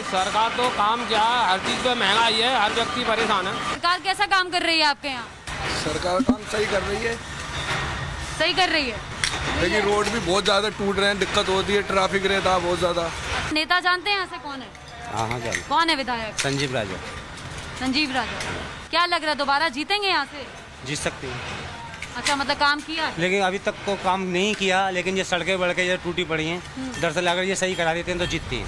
सरकार तो काम क्या है, हर चीज पे महंगाई है, हर व्यक्ति परेशान है। सरकार कैसा काम कर रही है आपके यहाँ? सरकार काम सही कर रही है। सही कर रही है, लेकिन रोड भी बहुत ज्यादा टूट रहे हैं, दिक्कत होती है, ट्रैफिक रहता है बहुत ज्यादा। नेता जानते हैं यहाँ से कौन है? हाँ जानते। कौन है विधायक? संजीव राजा। संजीव राजा, क्या लग रहा है दोबारा जीतेंगे यहाँ से? जीत सकते हैं। अच्छा, मतलब काम किया है? लेकिन अभी तक को काम नहीं किया, लेकिन ये सड़कें बढ़के ये टूटी पड़ी हैं, दरअसल अगर ये सही करा देते हैं तो जीतती हैं।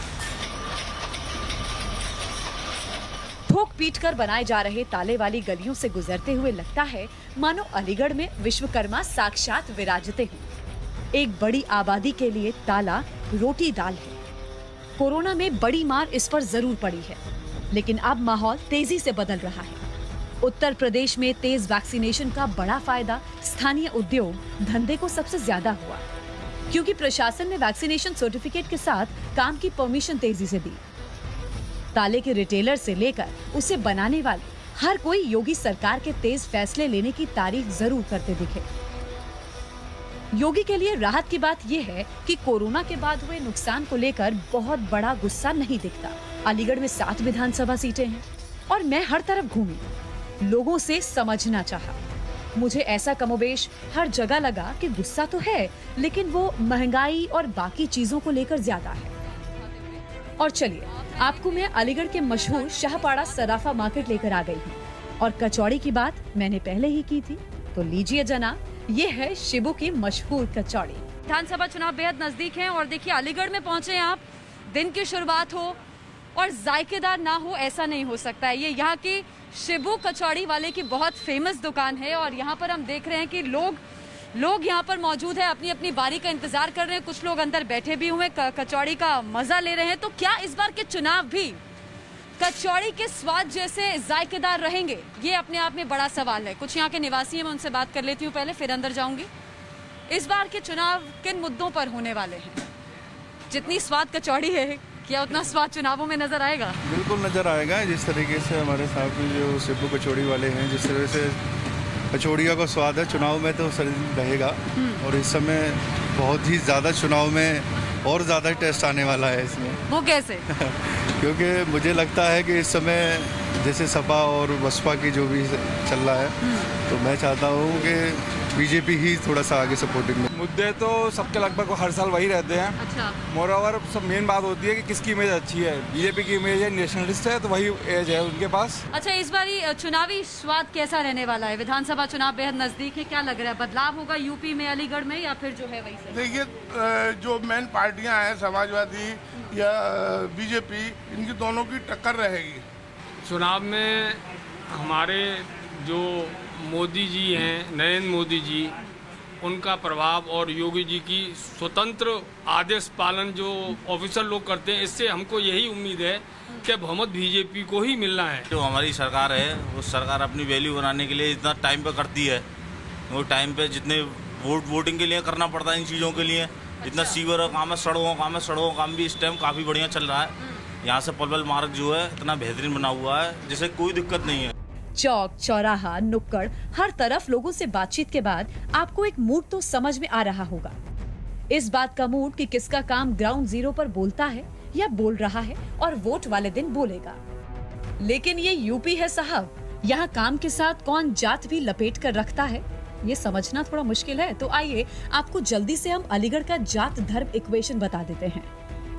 ठोक पीट कर बनाए जा रहे ताले वाली गलियों से गुजरते हुए लगता है मानो अलीगढ़ में विश्वकर्मा साक्षात विराजते हैं। एक बड़ी आबादी के लिए ताला रोटी दाल है। कोरोना में बड़ी मार इस पर जरूर पड़ी है, लेकिन अब माहौल तेजी से बदल रहा है। उत्तर प्रदेश में तेज वैक्सीनेशन का बड़ा फायदा स्थानीय उद्योग धंधे को सबसे ज्यादा हुआ, क्योंकि प्रशासन ने वैक्सीनेशन सर्टिफिकेट के साथ काम की परमिशन तेजी से दी। ताले के रिटेलर से लेकर उसे बनाने वाले हर कोई योगी सरकार के तेज फैसले लेने की तारीफ जरूर करते दिखे। योगी के लिए राहत की बात यह है कि कोरोना के बाद हुए नुकसान को लेकर बहुत बड़ा गुस्सा नहीं दिखता। अलीगढ़ में 7 विधानसभा सीटें हैं और मैं हर तरफ घूमी, लोगों से समझना चाहा। मुझे ऐसा कमोबेश हर जगह लगा कि गुस्सा तो है, लेकिन वो महंगाई और बाकी चीजों को लेकर ज्यादा है। और चलिए आपको मैं अलीगढ़ के मशहूर शाहपाड़ा सराफा मार्केट लेकर आ गई हूँ, और कचौड़ी की बात मैंने पहले ही की थी, तो लीजिए जनाब, ये है शिबू की मशहूर कचौड़ी। विधानसभा चुनाव बेहद नजदीक है और देखिए अलीगढ़ में पहुंचे आप, दिन की शुरुआत हो और जायकेदार ना हो ऐसा नहीं हो सकता है। ये यहाँ की शिबू कचौड़ी वाले की बहुत फेमस दुकान है और यहाँ पर हम देख रहे हैं कि लोग यहाँ पर मौजूद है, अपनी अपनी बारी का इंतजार कर रहे हैं। कुछ लोग अंदर बैठे भी हुए कचौड़ी का मजा ले रहे हैं। तो क्या इस बार के चुनाव भी कचौड़ी के स्वाद जैसे जायकेदार रहेंगे, ये अपने आप में बड़ा सवाल है। कुछ यहाँ के निवासी हैं, मैं उनसे बात कर लेती हूँ पहले, फिर अंदर जाऊंगी। इस बार के चुनाव किन मुद्दों पर होने वाले हैं? जितनी स्वाद कचौड़ी है, क्या उतना स्वाद चुनावों में नजर आएगा? बिल्कुल नजर आएगा। जिस तरीके से हमारे साथ में जो शिबू कचौड़ी वाले हैं, जिस तरह से कचौड़ियों का स्वाद है, चुनाव में तो रहेगा। और इस समय बहुत ही ज़्यादा चुनाव में और ज़्यादा टेस्ट आने वाला है इसमें। वो कैसे? क्योंकि मुझे लगता है कि इस समय जैसे सपा और बसपा की जो भी चल रहा है, तो मैं चाहता हूँ कि बीजेपी ही थोड़ा सा आगे सपोर्टिंग में। मुद्दे तो सबके लगभग हर साल वही रहते हैं। अच्छा। मोरओवर सब मेन बात होती है कि किसकी इमेज अच्छी है। बीजेपी की इमेज है, नेशनलिस्ट है, तो वही एज है उनके पास। अच्छा, इस बारी चुनावी स्वाद कैसा रहने वाला है? विधानसभा चुनाव बेहद नजदीक है, क्या लग रहा है? बदलाव होगा यूपी में, अलीगढ़ में, या फिर जो है वही से? देखिए, जो मेन पार्टियां हैं, समाजवादी या बीजेपी, इनकी दोनों की टक्कर रहेगी। चुनाव में हमारे जो मोदी जी हैं, नरेंद्र मोदी जी, उनका प्रभाव और योगी जी की स्वतंत्र आदेश पालन जो ऑफिसर लोग करते हैं, इससे हमको यही उम्मीद है कि बहुमत बीजेपी को ही मिलना है। जो हमारी सरकार है, वो सरकार अपनी वैल्यू बनाने के लिए इतना टाइम पे करती है। वो टाइम पे जितने वोटिंग के लिए करना पड़ता है, इन चीज़ों के लिए इतना सीवर का काम है, सड़कों का काम भी इस टाइम काफ़ी बढ़िया चल रहा है। यहाँ से पलवल मार्ग जो है इतना बेहतरीन बना हुआ है, जिससे कोई दिक्कत नहीं है। चौक, चौराहा, नुक्कड़, हर तरफ लोगों से बातचीत के बाद आपको एक मूड तो समझ में आ रहा होगा। इस बात का मूड कि किसका काम ग्राउंड जीरो पर बोलता है या बोल रहा है और वोट वाले दिन बोलेगा। लेकिन ये यूपी है साहब, यहाँ काम के साथ कौन जात भी लपेट कर रखता है, ये समझना थोड़ा मुश्किल है। तो आइए आपको जल्दी से हम अलीगढ़ का जात धर्म इक्वेशन बता देते हैं।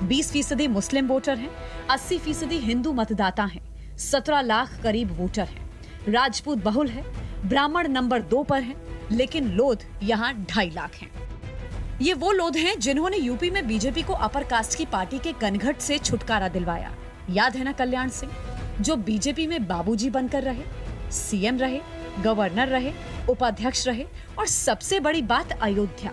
20% मुस्लिम वोटर हैं, 80% हिंदू मतदाता हैं, 17 लाख करीब वोटर हैं, राजपूत बहुल है, ब्राह्मण नंबर 2 पर है, लेकिन लोध यहाँ 2.5 लाख हैं। ये वो लोध हैं जिन्होंने यूपी में बीजेपी को अपर कास्ट की पार्टी के कनघट से छुटकारा दिलवाया। याद है ना कल्याण सिंह, जो बीजेपी में बाबूजी बनकर रहे, सीएम रहे, गवर्नर रहे, उपाध्यक्ष रहे, और सबसे बड़ी बात अयोध्या,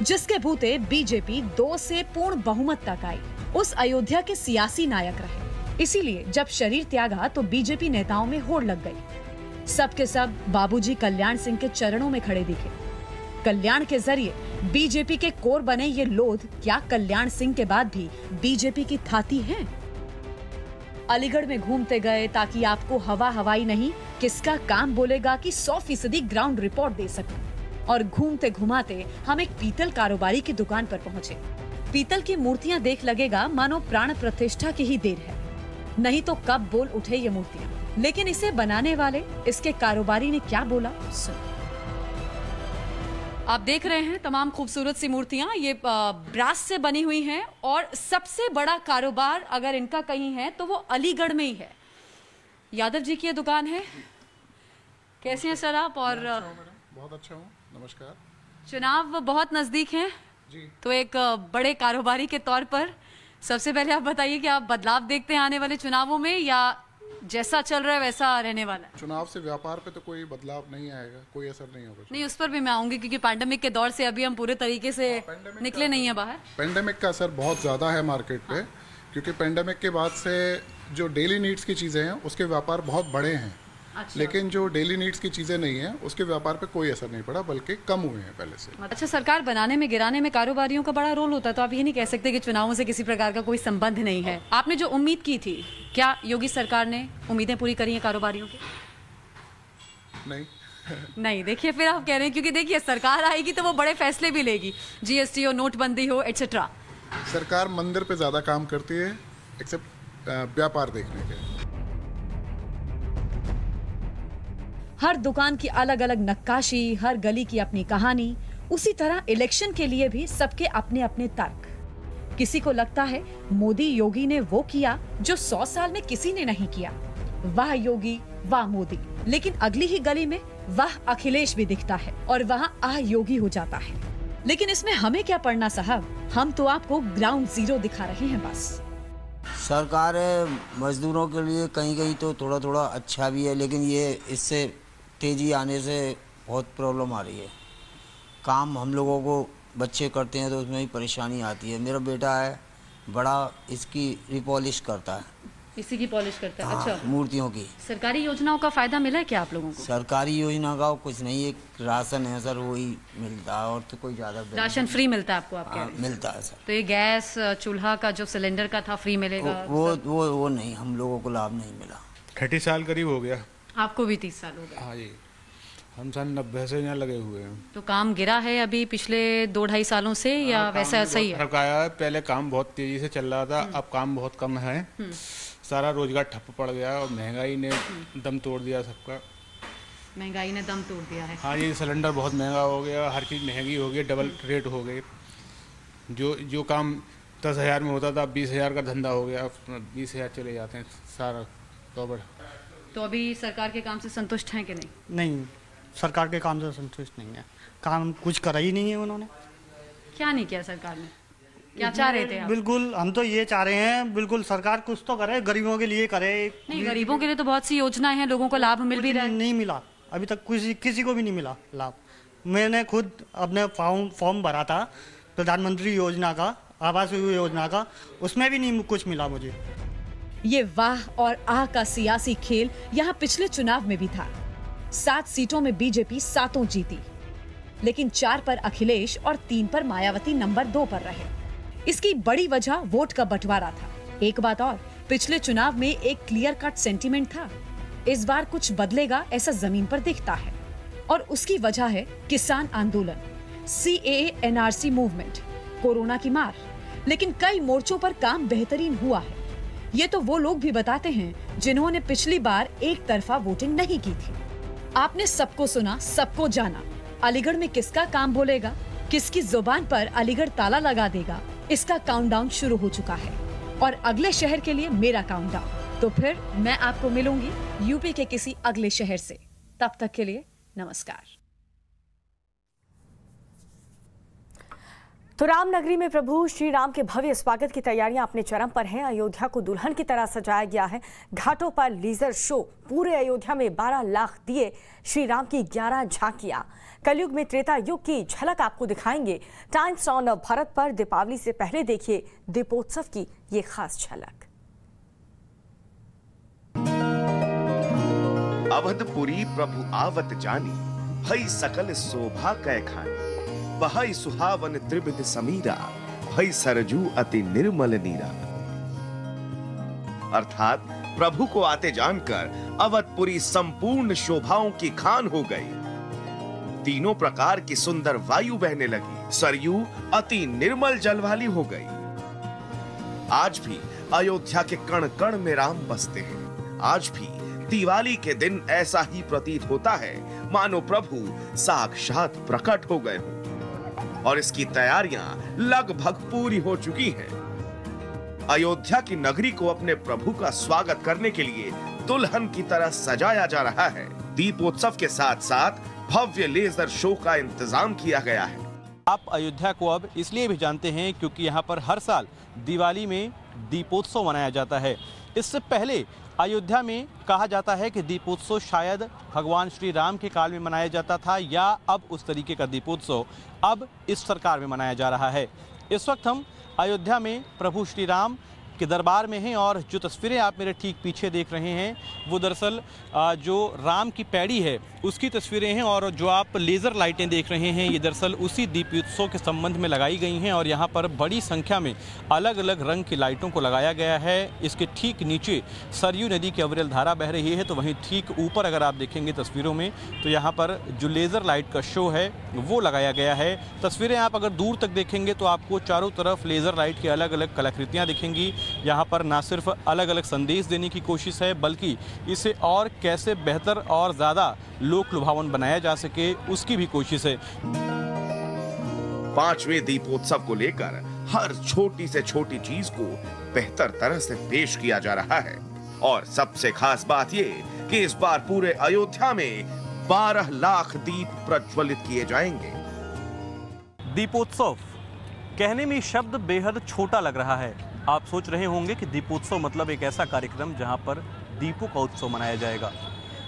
जिसके भूते बीजेपी 2 से पूर्ण बहुमत तक आई। उस अयोध्या के सियासी नायक रहे, इसीलिए जब शरीर त्यागा तो बीजेपी नेताओं में होड़ लग गई। सबके सब बाबूजी कल्याण सिंह के चरणों में खड़े दिखे। कल्याण के जरिए बीजेपी के कोर बने ये लोध क्या कल्याण सिंह के बाद भी बीजेपी की थाती हैं? अलीगढ़ में घूमते गए ताकि आपको हवा हवाई नहीं, किसका काम बोलेगा कि 100% ग्राउंड रिपोर्ट दे सकें। और घूमते घुमाते हम एक पीतल कारोबारी की दुकान पर पहुंचे। पीतल की मूर्तियां देख लगेगा मानो प्राण प्रतिष्ठा की ही देर है, नहीं तो कब बोल उठे ये मूर्तियां। लेकिन इसे बनाने वाले, इसके कारोबारी ने क्या बोला, सुन। आप देख रहे हैं तमाम खूबसूरत सी मूर्तियां, ये ब्रास से बनी हुई हैं, और सबसे बड़ा कारोबार अगर इनका कहीं है तो वो अलीगढ़ में ही है। यादव जी की ये दुकान है। कैसे हैं सर आप? और बहुत अच्छा हूँ, नमस्कार। चुनाव बहुत नजदीक हैं जी, तो एक बड़े कारोबारी के तौर पर सबसे पहले आप बताइए कि आप बदलाव देखते हैं आने वाले चुनावों में, या जैसा चल रहा है वैसा रहने वाला है? चुनाव से व्यापार पे तो कोई बदलाव नहीं आएगा, कोई असर नहीं होगा। नहीं, उस पर भी मैं आऊंगी, क्योंकि पैंडेमिक के दौर से अभी हम पूरे तरीके से निकले नहीं है बाहर। पैंडेमिक का असर बहुत ज़्यादा है मार्केट पे, क्योंकि पैंडेमिक के बाद से जो डेली नीड्स की चीज़ें हैं उसके व्यापार बहुत बड़े हैं। अच्छा। लेकिन जो डेली नीड्स की चीज़ें नहीं हैं उसके व्यापार पे कोई असर नहीं पड़ा, बल्कि कम हुए हैं पहले से। अच्छा, सरकार बनाने में गिराने में कारोबारियों का बड़ा रोल होता है, तो आप ये नहीं कह सकते कि चुनावों से किसी प्रकार का कोई संबंध नहीं है। आपने जो उम्मीद की थी, क्या योगी सरकार ने उम्मीदें पूरी करी हैं कारोबारियों की? नहीं नहीं, देखिए फिर आप कह रहे हैं क्योंकि देखिए सरकार आएगी तो वो बड़े फैसले भी लेगी, जीएसटी हो, नोटबंदी हो, एटसेट्रा। सरकार मंदिर पे ज़्यादा काम करती है एक्सेप्ट व्यापार देखने के। हर दुकान की अलग अलग नक्काशी, हर गली की अपनी कहानी। उसी तरह इलेक्शन के लिए भी सबके अपने अपने तर्क। किसी को लगता है मोदी योगी ने वो किया जो 100 साल में किसी ने नहीं किया। वाह योगी, वाह मोदी। लेकिन अगली ही गली में वाह अखिलेश भी दिखता है और वहाँ आह योगी हो जाता है। लेकिन इसमें हमें क्या पढ़ना साहब, हम तो आपको ग्राउंड जीरो दिखा रहे हैं बस। सरकार मजदूरों के लिए कहीं कहीं तो थोड़ा थोड़ा अच्छा भी है, लेकिन ये इससे तेजी आने से बहुत प्रॉब्लम आ रही है। काम हम लोगों को बच्चे करते हैं तो उसमें भी परेशानी आती है। मेरा बेटा है बड़ा, इसकी रिपॉलिश करता है, इसी की पॉलिश करता है। अच्छा, मूर्तियों की। सरकारी योजनाओं का फायदा मिला है क्या आप लोगों को? सरकारी योजना का कुछ नहीं, एक राशन है सर, वही मिलता है और तो कोई ज़्यादा। राशन फ्री मिलता है आपको? आपके मिलता है सर। तो ये गैस चूल्हा का जो सिलेंडर का था फ्री मिलेगा? वो नहीं, हम लोगों को लाभ नहीं मिला। 30 साल करीब हो गया। आपको भी 30 साल हो गया? हाँ जी, हम सन 90 से यहाँ लगे हुए हैं। तो काम गिरा है अभी पिछले 2-2.5 सालों से या वैसा सही है? फर्क आया है, पहले काम बहुत तेजी से चल रहा था, अब काम बहुत कम है। सारा रोजगार ठप पड़ गया और महंगाई ने दम तोड़ दिया सबका। महंगाई ने दम तोड़ दिया है। हाँ, ये सिलेंडर बहुत महंगा हो गया, हर चीज़ महंगी हो गई, डबल रेट हो गए। जो काम 10,000 में होता था 20,000 का धंधा हो गया, 20,000 चले जाते हैं सारा कवर। तो अभी सरकार के काम से संतुष्ट हैं कि नहीं? नहीं, सरकार के काम से संतुष्ट नहीं है। काम कुछ करा ही नहीं है उन्होंने। क्या नहीं किया सरकार ने? क्या चाह रहे थे आप? बिल्कुल, हम तो ये चाह रहे हैं बिल्कुल सरकार कुछ तो करे, गरीबों के लिए करे। नहीं, गरीबों के लिए तो बहुत सी योजनाएं हैं, लोगों को लाभ मिल भी रहा है। नहीं मिला अभी तक, किसी को भी नहीं मिला लाभ। मैंने खुद अपने फॉर्म भरा था प्रधानमंत्री योजना का, आवास योजना का, उसमें भी नहीं कुछ मिला मुझे। ये वाह और आह का सियासी खेल यहाँ पिछले चुनाव में भी था। 7 सीटों में बीजेपी 7 जीती, लेकिन 4 पर अखिलेश और 3 पर मायावती नंबर 2 पर रहे। इसकी बड़ी वजह वोट का बंटवारा था। एक बात और, पिछले चुनाव में एक क्लियर कट सेंटीमेंट था। इस बार कुछ बदलेगा ऐसा जमीन पर दिखता है और उसकी वजह है किसान आंदोलन, CAA NRC मूवमेंट, कोरोना की मार। लेकिन कई मोर्चों पर काम बेहतरीन हुआ है। ये तो वो लोग भी बताते हैं जिन्होंने पिछली बार एक तरफा वोटिंग नहीं की थी। आपने सबको सुना, सबको जाना। अलीगढ़ में किसका काम बोलेगा, किसकी जुबान पर अलीगढ़ ताला लगा देगा, इसका काउंटडाउन शुरू हो चुका है और अगले शहर के लिए मेरा काउंटडाउन। तो फिर मैं आपको मिलूंगी यूपी के किसी अगले शहर से। तब तक के लिए नमस्कार। तो रामनगरी में प्रभु श्री राम के भव्य स्वागत की तैयारियां अपने चरम पर हैं। अयोध्या को दुल्हन की तरह सजाया गया है। घाटों पर लेजर शो, पूरे अयोध्या में 12 लाख दिए, श्री राम की 11 झांकियां। कलयुग में त्रेता युग की झलक आपको दिखाएंगे। टाइम्स ऑन भारत पर दीपावली से पहले देखिए दीपोत्सव की ये खास झलक। अवधपुरी प्रभु आवत जानी, भई सकल शोभा कै खानी। बहाई सुहावन त्रिविध समीरा, भई सरजू अति निर्मल नीरा। अर्थात प्रभु को आते जानकर अवधपुरी संपूर्ण शोभाओं की खान हो गई। तीनों प्रकार की सुंदर वायु बहने लगी, सरयू अति निर्मल जल वाली हो गई। आज भी अयोध्या के कण कण में राम बसते हैं। आज भी दिवाली के दिन ऐसा ही प्रतीत होता है मानो प्रभु साक्षात प्रकट हो गए हों। और इसकी तैयारियां लगभग पूरी हो चुकी हैं। अयोध्या की नगरी को अपने प्रभु का स्वागत करने के लिए दुल्हन की तरह सजाया जा रहा है। दीपोत्सव के साथ साथ भव्य लेजर शो का इंतजाम किया गया है। आप अयोध्या को अब इसलिए भी जानते हैं क्योंकि यहाँ पर हर साल दिवाली में दीपोत्सव मनाया जाता है। इससे पहले अयोध्या में कहा जाता है कि दीपोत्सव शायद भगवान श्री राम के काल में मनाया जाता था या अब उस तरीके का दीपोत्सव अब इस सरकार में मनाया जा रहा है। इस वक्त हम अयोध्या में प्रभु श्री राम के दरबार में हैं और जो तस्वीरें आप मेरे ठीक पीछे देख रहे हैं वो दरअसल जो राम की पैड़ी है उसकी तस्वीरें हैं और जो आप लेज़र लाइटें देख रहे हैं ये दरअसल उसी दीपोत्सव के संबंध में लगाई गई हैं और यहाँ पर बड़ी संख्या में अलग अलग रंग की लाइटों को लगाया गया है। इसके ठीक नीचे सरयू नदी की अविरल धारा बह रही है, तो वहीं ठीक ऊपर अगर आप देखेंगे तस्वीरों में तो यहाँ पर जो लेज़र लाइट का शो है वो लगाया गया है। तस्वीरें आप अगर दूर तक देखेंगे तो आपको चारों तरफ लेज़र लाइट की अलग अलग कलाकृतियाँ दिखेंगी। यहाँ पर ना सिर्फ अलग अलग संदेश देने की कोशिश है बल्कि इसे और कैसे बेहतर और ज़्यादा लोक लुभावन बनाया जा सके उसकी भी कोशिश है। 5वें दीपोत्सव को लेकर हर छोटी से छोटी चीज को बेहतर तरह से पेश किया जा रहा है और सबसे खास बात ये कि इस बार पूरे अयोध्या में 12 लाख दीप प्रज्वलित किए जाएंगे। दीपोत्सव कहने में शब्द बेहद छोटा लग रहा है। आप सोच रहे होंगे कि दीपोत्सव मतलब एक ऐसा कार्यक्रम जहां पर दीपों का उत्सव मनाया जाएगा,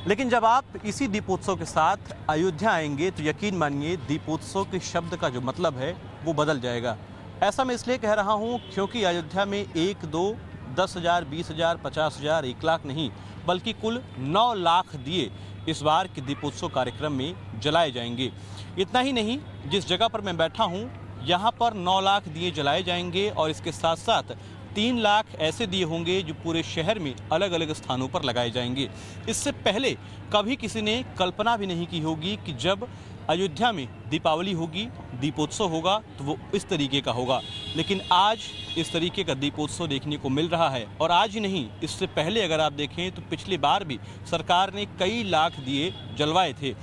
लेकिन जब आप इसी दीपोत्सव के साथ अयोध्या आएंगे तो यकीन मानिए दीपोत्सव के शब्द का जो मतलब है वो बदल जाएगा। ऐसा मैं इसलिए कह रहा हूँ क्योंकि अयोध्या में 1, 2, 10,000, 20,000, 50,000, 1 लाख नहीं बल्कि कुल 9 लाख दिए इस बार के दीपोत्सव कार्यक्रम में जलाए जाएंगे। इतना ही नहीं, जिस जगह पर मैं बैठा हूँ यहाँ पर 9 लाख दिए जलाए जाएंगे और इसके साथ साथ 3 लाख ऐसे दिए होंगे जो पूरे शहर में अलग अलग स्थानों पर लगाए जाएंगे। इससे पहले कभी किसी ने कल्पना भी नहीं की होगी कि जब अयोध्या में दीपावली होगी, दीपोत्सव होगा तो वो इस तरीके का होगा, लेकिन आज इस तरीके का दीपोत्सव देखने को मिल रहा है। और आज ही नहीं, इससे पहले अगर आप देखें तो पिछली बार भी सरकार ने कई लाख दिए जलवाए थे।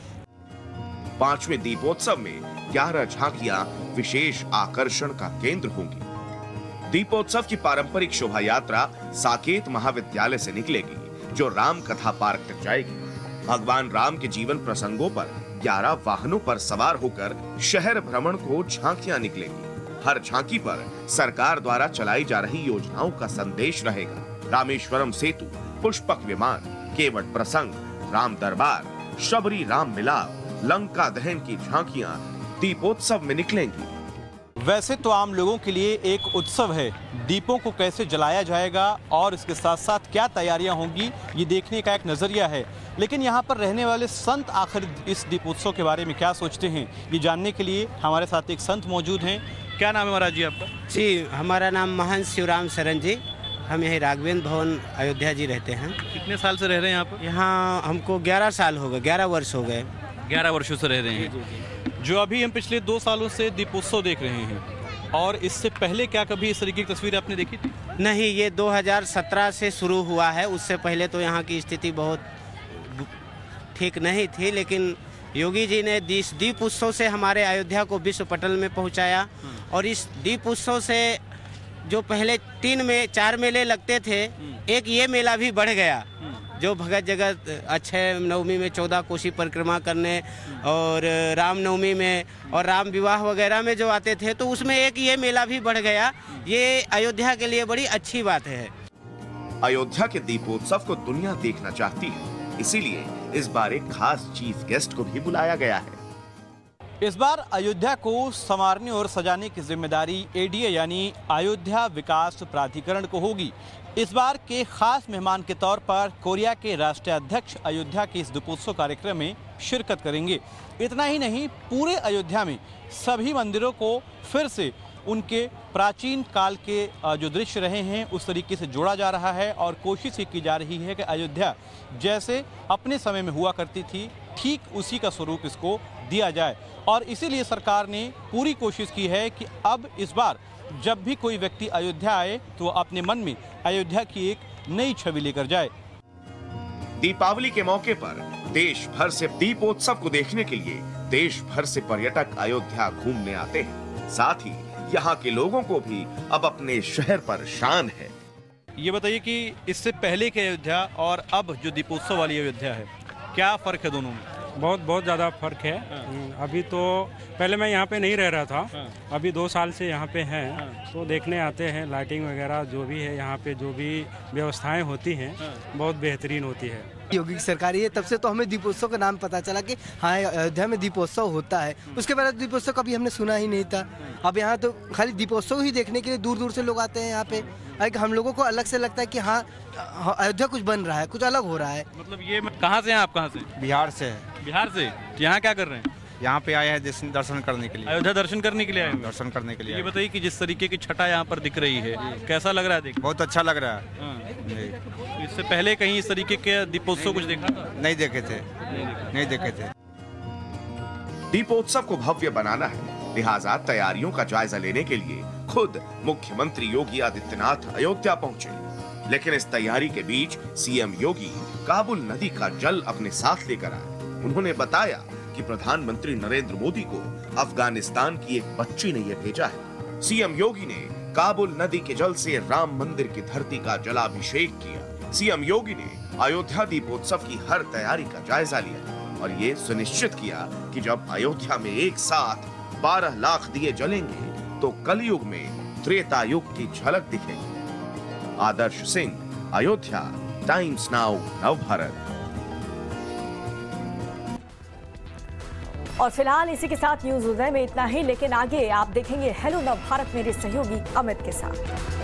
5वें दीपोत्सव में 11 झांकियां विशेष आकर्षण का केंद्र होंगी। दीपोत्सव की पारंपरिक शोभा यात्रा साकेत महाविद्यालय से निकलेगी जो राम कथा पार्क तक जाएगी। भगवान राम के जीवन प्रसंगों पर 11 वाहनों पर सवार होकर शहर भ्रमण को झांकियां निकलेंगी। हर झांकी पर सरकार द्वारा चलाई जा रही योजनाओं का संदेश रहेगा। रामेश्वरम सेतु, पुष्पक विमान, केवट प्रसंग, राम दरबार, शबरी राम मिलाप, लंका दहन की झांकियां दीपोत्सव में निकलेंगी। वैसे तो आम लोगों के लिए एक उत्सव है, दीपों को कैसे जलाया जाएगा और इसके साथ साथ क्या तैयारियां होंगी ये देखने का एक नज़रिया है, लेकिन यहाँ पर रहने वाले संत आखिर इस दीपोत्सव के बारे में क्या सोचते हैं ये जानने के लिए हमारे साथ एक संत मौजूद हैं। क्या नाम है महाराज जी आपका? जी, हमारा नाम महंत शिवराम शरण जी। हम यही राघवेंद्र भवन अयोध्या जी रहते हैं। कितने साल से रह रहे हैं यहाँ पर? यहाँ हमको 11 साल हो गए, 11 वर्ष हो गए। 11 वर्षों से रह रहे हैं। जो अभी हम पिछले 2 सालों से दीपोत्सव देख रहे हैं और इससे पहले क्या कभी इस तरीके की तस्वीर आपने देखी थी? नहीं, ये 2017 से शुरू हुआ है। उससे पहले तो यहाँ की स्थिति बहुत ठीक नहीं थी, लेकिन योगी जी ने इस दीप उत्सव से हमारे अयोध्या को विश्व पटल में पहुँचाया। और इस दीप उत्सव से जो पहले 4 मेले लगते थे, एक ये मेला भी बढ़ गया जो भगत जगत अक्षय नवमी में 14 कोसी परिक्रमा करने और राम नवमी में और राम विवाह वगैरह में जो आते थे, तो उसमें एक ये मेला भी बढ़ गया। ये अयोध्या के लिए बड़ी अच्छी बात है। अयोध्या के दीपोत्सव को दुनिया देखना चाहती है, इसीलिए इस बार एक खास चीफ गेस्ट को भी बुलाया गया है। इस बार अयोध्या को संवारने और सजाने की जिम्मेदारी एडीए यानी अयोध्या विकास प्राधिकरण को होगी। इस बार के खास मेहमान के तौर पर कोरिया के राष्ट्रीय अध्यक्ष अयोध्या के इस दीपोत्सव कार्यक्रम में शिरकत करेंगे। इतना ही नहीं, पूरे अयोध्या में सभी मंदिरों को फिर से उनके प्राचीन काल के जो दृश्य रहे हैं उस तरीके से जोड़ा जा रहा है और कोशिश ये की जा रही है कि अयोध्या जैसे अपने समय में हुआ करती थी ठीक उसी का स्वरूप इसको दिया जाए। और इसीलिए सरकार ने पूरी कोशिश की है कि अब इस बार जब भी कोई व्यक्ति अयोध्या आए तो अपने मन में अयोध्या की एक नई छवि लेकर जाए। दीपावली के मौके पर देश भर से दीपोत्सव को देखने के लिए देश भर से पर्यटक अयोध्या घूमने आते हैं। साथ ही यहाँ के लोगों को भी अब अपने शहर पर शान है। ये बताइए कि इससे पहले की अयोध्या और अब जो दीपोत्सव वाली अयोध्या है, क्या फर्क है दोनों में? बहुत ज़्यादा फर्क है। अभी तो पहले मैं यहाँ पे नहीं रह रहा था, अभी 2 साल से यहाँ पे हैं, तो देखने आते हैं। लाइटिंग वगैरह जो भी है यहाँ पे, जो भी व्यवस्थाएं होती हैं बहुत बेहतरीन होती है। योगी की सरकार है तब से तो हमें दीपोत्सव का नाम पता चला कि हाँ अयोध्या में दीपोत्सव होता है। उसके बाद दीपोत्सव कभी हमने सुना ही नहीं था। अब यहाँ तो खाली दीपोत्सव ही देखने के लिए दूर दूर से लोग आते हैं यहाँ पे। हम लोगों को अलग से लगता है कि हाँ अयोध्या कुछ बन रहा है, कुछ अलग हो रहा है। मतलब ये कहाँ से हैं आप? कहाँ से? बिहार से। बिहार से? यहाँ क्या कर रहे हैं? यहाँ पे आए हैं दर्शन करने के लिए। अयोध्या दर्शन करने के लिए आए? दर्शन करने के लिए। ये बताइए कि जिस तरीके की छटा यहाँ पर दिख रही है कैसा लग रहा है? बहुत अच्छा लग रहा है। इससे पहले कहीं इस तरीके के दीपोत्सव कुछ देखा था? नहीं देखे थे, नहीं देखे थे। दीपोत्सव को भव्य बनाना है, लिहाजा तैयारियों का जायजा लेने के लिए खुद मुख्यमंत्री योगी आदित्यनाथ अयोध्या पहुंचे। लेकिन इस तैयारी के बीच सीएम योगी काबुल नदी का जल अपने साथ लेकर आए। उन्होंने बताया कि प्रधानमंत्री नरेंद्र मोदी को अफगानिस्तान की एक बच्ची ने यह भेजा है। सीएम योगी ने काबुल नदी के जल से राम मंदिर की धरती का जलाभिषेक किया। सीएम योगी ने अयोध्या दीपोत्सव की हर तैयारी का जायजा लिया और ये सुनिश्चित किया कि जब अयोध्या में एक साथ 12 लाख दिए जलेंगे तो कलयुग में त्रेता युग की झलक दिखेगी। आदर्श सिंह, अयोध्या, टाइम्स नाउ नवभारत। और फिलहाल इसी के साथ न्यूज उदय में इतना ही, लेकिन आगे आप देखेंगे हेलो नवभारत मेरे सहयोगी अमित के साथ।